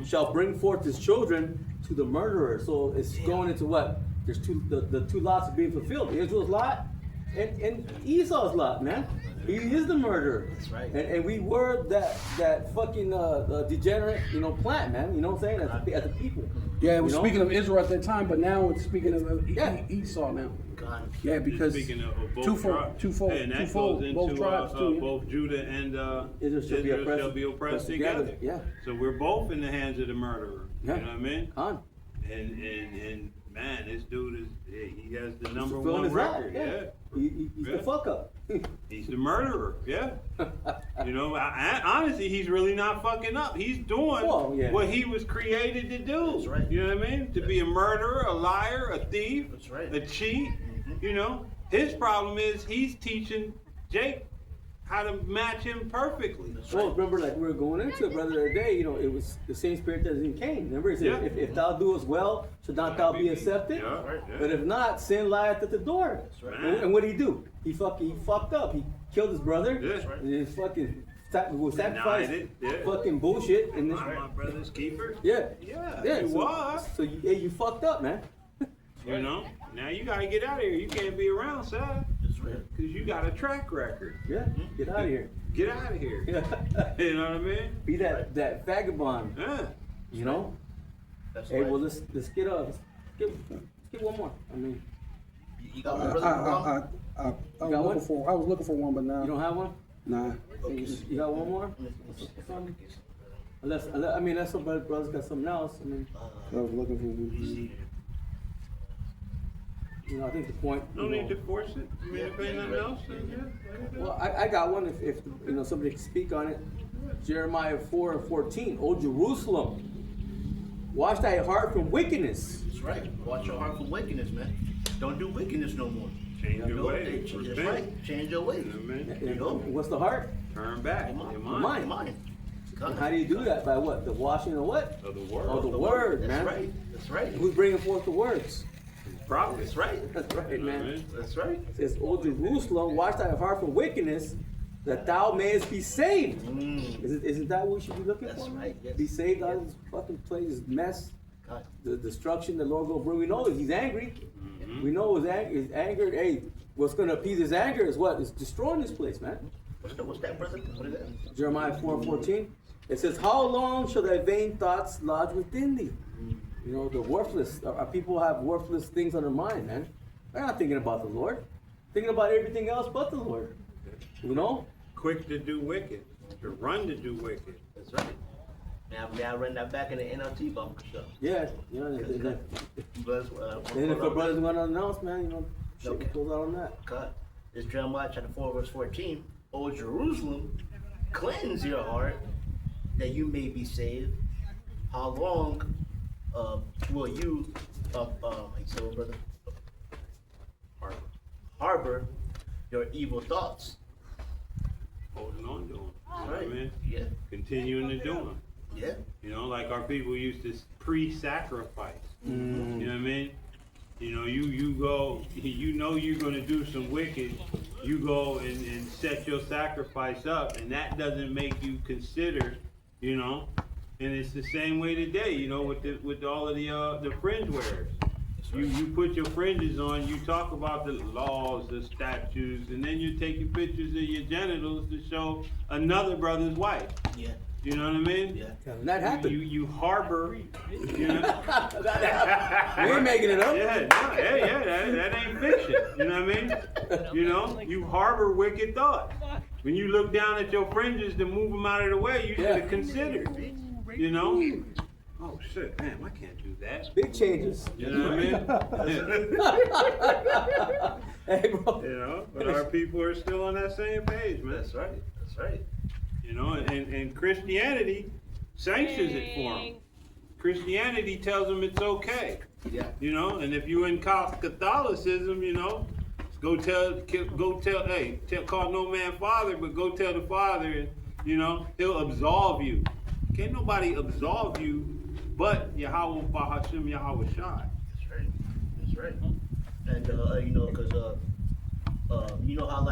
shall bring forth his children to the murderer. So it's going into what? There's the two lots are being fulfilled. Israel's lot and Esau's lot, man. He is the murderer. That's right. And we were that fucking degenerate, plant, man. You know what I'm saying? As a people. Yeah, it was You know? speaking of Israel at that time, but now it's speaking of Yeah. Esau now. God. Yeah, because Speaking of both twofold, tribes, twofold, and that twofold, goes into both tribes too. yeah. both Judah and Israel shall be oppressed- shall be oppressed together. together. Yeah. So we're both in the hands of the murderer. Yeah. You know what I mean? Khan. And man, this dude he has the number Fulfilling one his lot, record. yeah. Yeah. He's Yeah. the fuck up. He's the murderer. Yeah. Honestly, he's really not fucking up. He's doing Well, yeah. what he was created to do. That's right. You know what I mean? To be a murderer, a liar, a thief, That's right. a cheat. You know, his problem is he's teaching Jake how to match him perfectly. Well, remember, like we were going into it, brother, the other day, it was the same spirit that is in Cain. Remember, it said, Yeah. if thou doest well, should not thou be accepted? Yeah, right, yeah. But if not, sin lieth at the door. right. And what did he do? He fucked up. He killed his brother. Yeah. That's right. And he fucking sacrificed Denied it, yeah. fucking bullshit. And then, My brother's keeper. yeah. Yeah, you so, was. So you fucked up, man. You know, now you gotta get out of here. You can't be around, Sal, That's right. because you got a track record. Yeah, get out of here. Get out of here. Yeah. You know what I mean? Be that vagabond, Yeah. you know? That's Hey, right. well, let's get let's get one more. I mean, You got one, brother? I You got was looking for one, but now you don't have one? nah. You got one more? Something? Unless somebody brother's got something else. I mean, I was looking for one. I think the point. No need to force it. I mean, if ain't nothing else, then yeah. Well, I got one. If somebody can speak on it. Jeremiah 4:14. O Jerusalem, wash thy heart from wickedness. That's right. Watch your heart from wickedness, man. Don't do wickedness no more. Change your No, ways. that's Repent. right. Change your ways. You know what I mean? And know. what's the heart? Turn back. Your Your mind. mind. Your mind. And how do you do that? By what? The washing of what? Of the word. Of the word, That's man. right. That's right. Who's bringing forth the words? Prophet. That's right. That's right, You know what I man. mean? That's right. It says, O Jerusalem, wash thy heart from wickedness, that thou mayest be saved. Isn't that what we should be looking That's for? right, yes. Be saved out of this fucking place, this mess, God. the destruction the Lord gonna bring. We know he's angry. We know his anger. Hey, what's gonna appease his anger is what? It's destroying this place, man. What's that, brother? What is that? Jeremiah 4:14. It says, how long shall thy vain thoughts lodge within thee? The worthless. Our people have worthless things on their mind, man. They're not thinking about the Lord. Thinking about everything else but the Lord. Quick to do wicked. To run to do wicked. That's right. May I run that back in the NLT bumper stuff? Yeah, and Bless, if a brother's gonna announce, man, shit Okay. goes out on that. God. It's Jeremiah chapter 4, verse 14. O Jerusalem, cleanse your heart that you may be saved. How long will you, brother, harbor your evil thoughts? Holding on to them. You know what I Right. mean? Yeah. Continuing to do them. Yeah. Like our people used to pre-sacrifice. You know what I mean? You go, you're gonna do some wicked, you go and set your sacrifice up, and that doesn't make you consider, and it's the same way today, with all of the fringe wearers. You put your fringes on, you talk about the laws, the statutes, and then you're taking pictures of your genitals to show another brother's wife. Yeah. You know what I mean? Yeah. And that happened. You harbor, We ain't making it up. that ain't fiction. You know what I mean? You harbor wicked thoughts. When you look down at your fringes to move them out of the way, you should have considered. Oh shit, man, I can't do that. Big changes. You know what I mean? Hey, bro. But our people are still on that same page, man. That's right. That's right. And Christianity sanctions it for them. Christianity tells them it's okay. Yeah. And if you're in Catholicism, go tell, hey, call no man father, but go tell the father, and he'll absolve you. Can't nobody absolve you but Yahweh Bahashim Yahweh Shai. That's right. That's right. And because you know how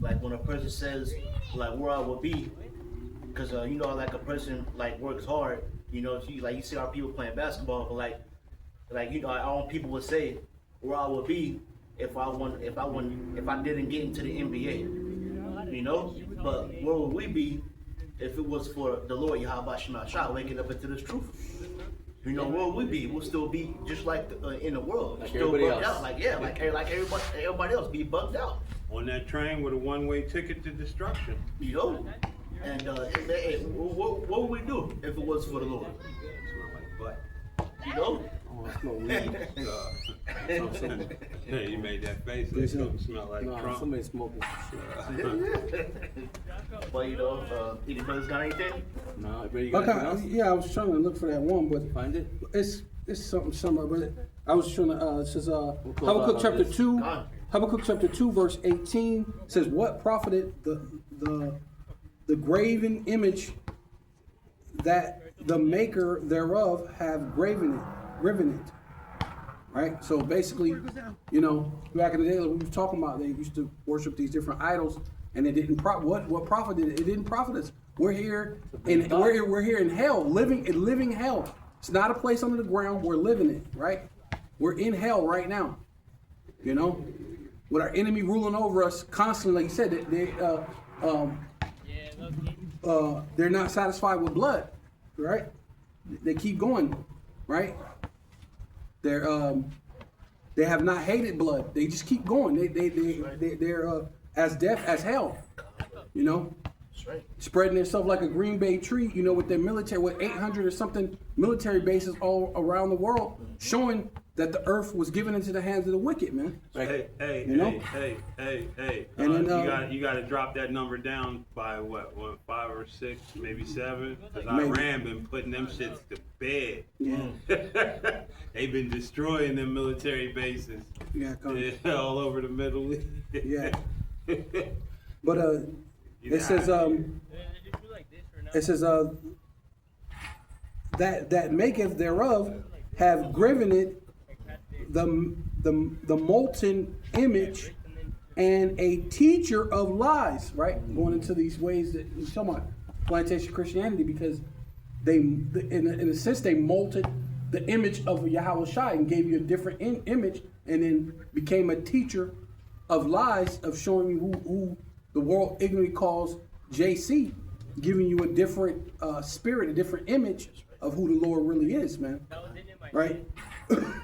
like when a person says like where I will be, because you know, like a person like works hard, you know, you see our people playing basketball, but like you know, our own people would say where I would be if I didn't get into the NBA, you know. But where would we be if it was for the Lord Yahweh Shemashah waking up into this truth? You know, where would we be? We'll still be just like in the world, Like still everybody bugged else. out, like everybody else, be bugged out. On that train with a one-way ticket to destruction. You know, and what would we do if it was for the Lord? But You know, Oh, I smell weed. yeah, you made that face. It Yes, sir. don't smell like No, Trump. somebody smoking. but you know, any brothers got anything? No, ready? You got anything else? Okay, yeah, I was trying to look for that one, but Find it. it's something similar. But I was trying to. It says close Habakkuk out chapter on this. 2. God. Habakkuk chapter 2, verse 18 says, "What profited the graven image that the maker thereof have graven it?" Right. So basically, you know, back in the day, like we were talking about, they used to worship these different idols, and it didn't what profited it? It didn't profit us. We're here in we're here in hell, living hell. It's not a place under the ground. We're living it, right? We're in hell right now. You know, with our enemy ruling over us constantly. Like you said, they're not satisfied with blood, right? They keep going, right? They have not hated blood. They just keep going. They're as deaf as hell, you know, That's right. spreading themselves like a Green Bay tree, you know, with their military, with 800 or something military bases all around the world, showing that the earth was given into the hands of the wicked, man. Hey, You know? hey. And then, you got to drop that number down by what 5 or 6, maybe 7? Because Maybe. Iran been putting them shits to bed. Yeah. They've been destroying them military bases Yeah, all over the Middle East. yeah. But it says that maketh thereof have graven it the molten image and a teacher of lies, right? Going into these ways that he's talking about plantation Christianity, because they in a sense they molded the image of Yahweh Shai and gave you a different image, and then became a teacher of lies, of showing you who the world ignorantly calls JC, giving you a different spirit, a different image of who the Lord really is, man. Right?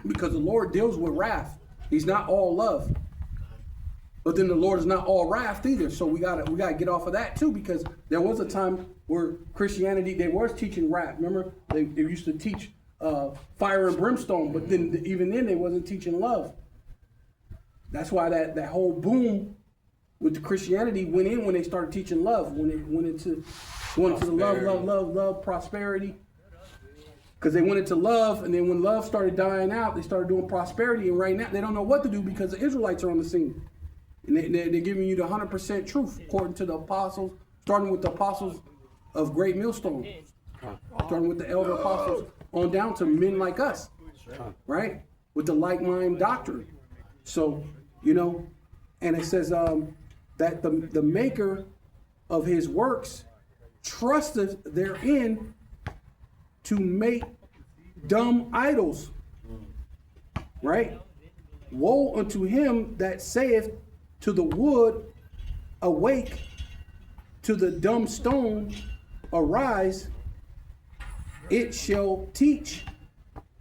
Because the Lord deals with wrath. He's not all love. But then the Lord is not all wrath either. So we gotta get off of that too, because there was a time where Christianity, they was teaching wrath. Remember, they used to teach fire and brimstone, but then even then they wasn't teaching love. That's why that whole boom with the Christianity went in when they started teaching love, when it went into the love, prosperity. Because they went into love, and then when love started dying out, they started doing prosperity, and right now they don't know what to do because the Israelites are on the scene. And they're giving you the 100% truth according to the apostles, starting with the apostles of Great Millstone, starting with the elder apostles on down to men like us, right? With the like-mind doctrine. So, you know, and it says that the maker of his works trusteth therein to make dumb idols, right? Woe unto him that saith to the wood, awake, to the dumb stone, arise. It shall teach.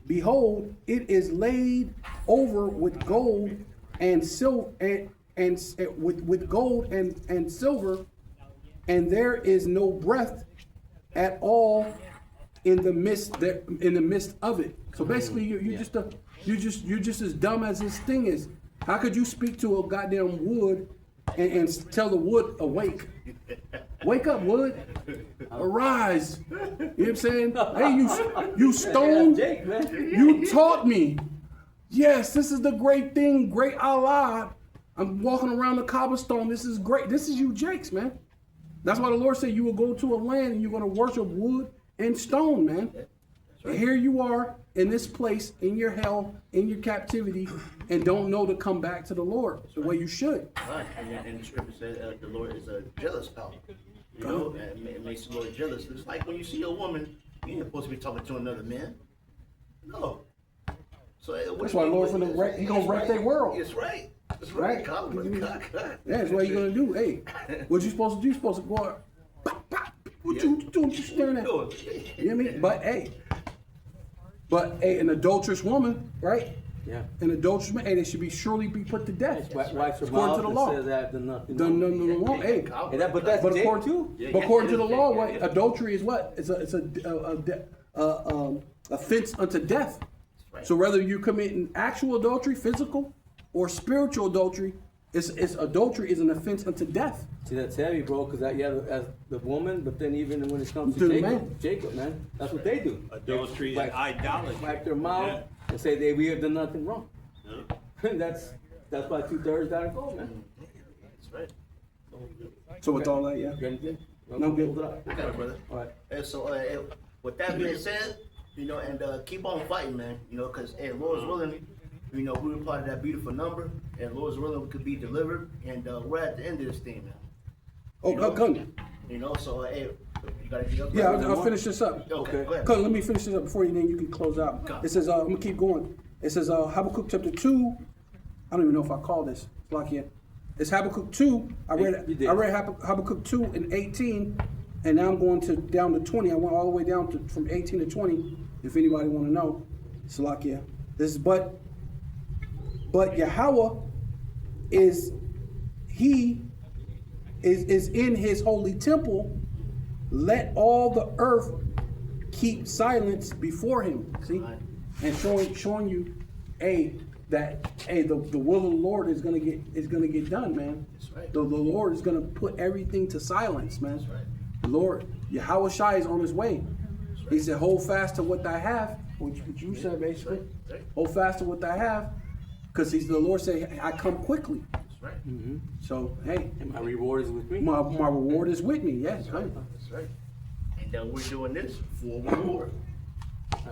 Behold, it is laid over with gold and silver, and with gold and silver, and there is no breath at all in the midst of it. So basically, you're just as dumb as this thing is. How could you speak to a goddamn wood and tell the wood awake? Wake up, wood. Arise. You know what I'm saying? Hey, you stone. Jake, man. You taught me. Yes, this is the great thing, great Allah. I'm walking around the cobblestone. This is great. This is you, Jakes, man. That's why the Lord said you will go to a land and you're going to worship wood and stone, man. And here you are in this place, in your hell, in your captivity, and don't know to come back to the Lord the way you should. Right, and the scripture says the Lord is a jealous power. You know, and it makes the Lord jealous. It's like when you see a woman, you ain't supposed to be talking to another man. No. So That's why Lord finna wreck, he gonna wreck their world. It's right. It's Right. right. God. Yeah, that's what you gonna do. Hey, what you supposed to do? You supposed to go out. Pop, pop. What you doing? You staring at? You know what I mean? But hey, an adulterous woman, right? Yeah. An adulterous man, hey, they should be surely be put to death. Wipes her According mouth to the and law. says I've done nothing. Done nothing wrong. Hey, Hey, but that's but Jake according too. but according to the law, what adultery is what? It's a offense unto death. So whether you're committing actual adultery, physical, or spiritual adultery, it's adultery is an offense unto death. See, that's heavy, bro, because as the woman, but then even when it comes To to the man. Jacob, man, that's what they do. Adultery They and idolatry. wipe their mouth and say we have done nothing wrong. Yeah. And that's why 2/3 gotta go, man. That's right. So with all that, yeah. You got anything? No, good. Hold it up. I got it, brother. All right. And so, with that being said, you know, and keep on fighting, man. You know, because Lord's willing, you know, we were part of that beautiful number, and Lord's willing, we could be delivered, and we're at the end of this thing, man. Oh, You know? gun. You know, so you gotta get up. Yeah, there. I'll finish this up. Okay, go ahead. Cause let me finish this up before you then you can close out. It says, I'm gonna keep going. It says, Habakkuk chapter 2. I don't even know if I call this. It's like here. It's Habakkuk 2. You did. I read Habakkuk 2 and 18, and now I'm going down to 20. I went all the way down to from 18 to 20. If anybody want to know, Salakia. This is but Yahweh is in his holy temple. Let all the earth keep silence before him. See, and showing you, that the will of the Lord is gonna get done, man. That's right. The Lord is gonna put everything to silence, man. That's right. The Lord, Yahweh Shai is on his way. He said, hold fast to what I have, which you said basically. Right. Hold fast to what I have, because the Lord said, I come quickly. That's right. So, hey, And my reward is with me. my reward is with me, yes. That's right. That's right. And we're doing this for reward.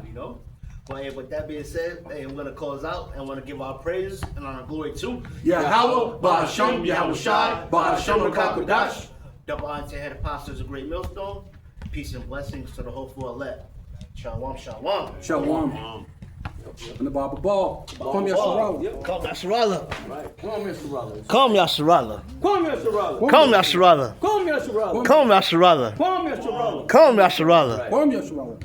You know? But with that being said, we're gonna close out and want to give our praise and honor glory to Yahweh, Ba'ashem, Yahweh Shai, Ba'ashem, Rakakodash. Double honor to head apostles of Great Millstone. Peace and blessings to the hopeful elect. Shalom, shalom. Shalom. And the Baba Ball. Come Yasharala. Yep. Come Yasharala. Right. Come on, Mr. Rollins. Come Yasharala. Come, Mr. Rollins. Come Yasharala. Come, Mr. Rollins. Come Yasharala. Come, Mr. Rollins. Come Yasharala. Come Yasharala.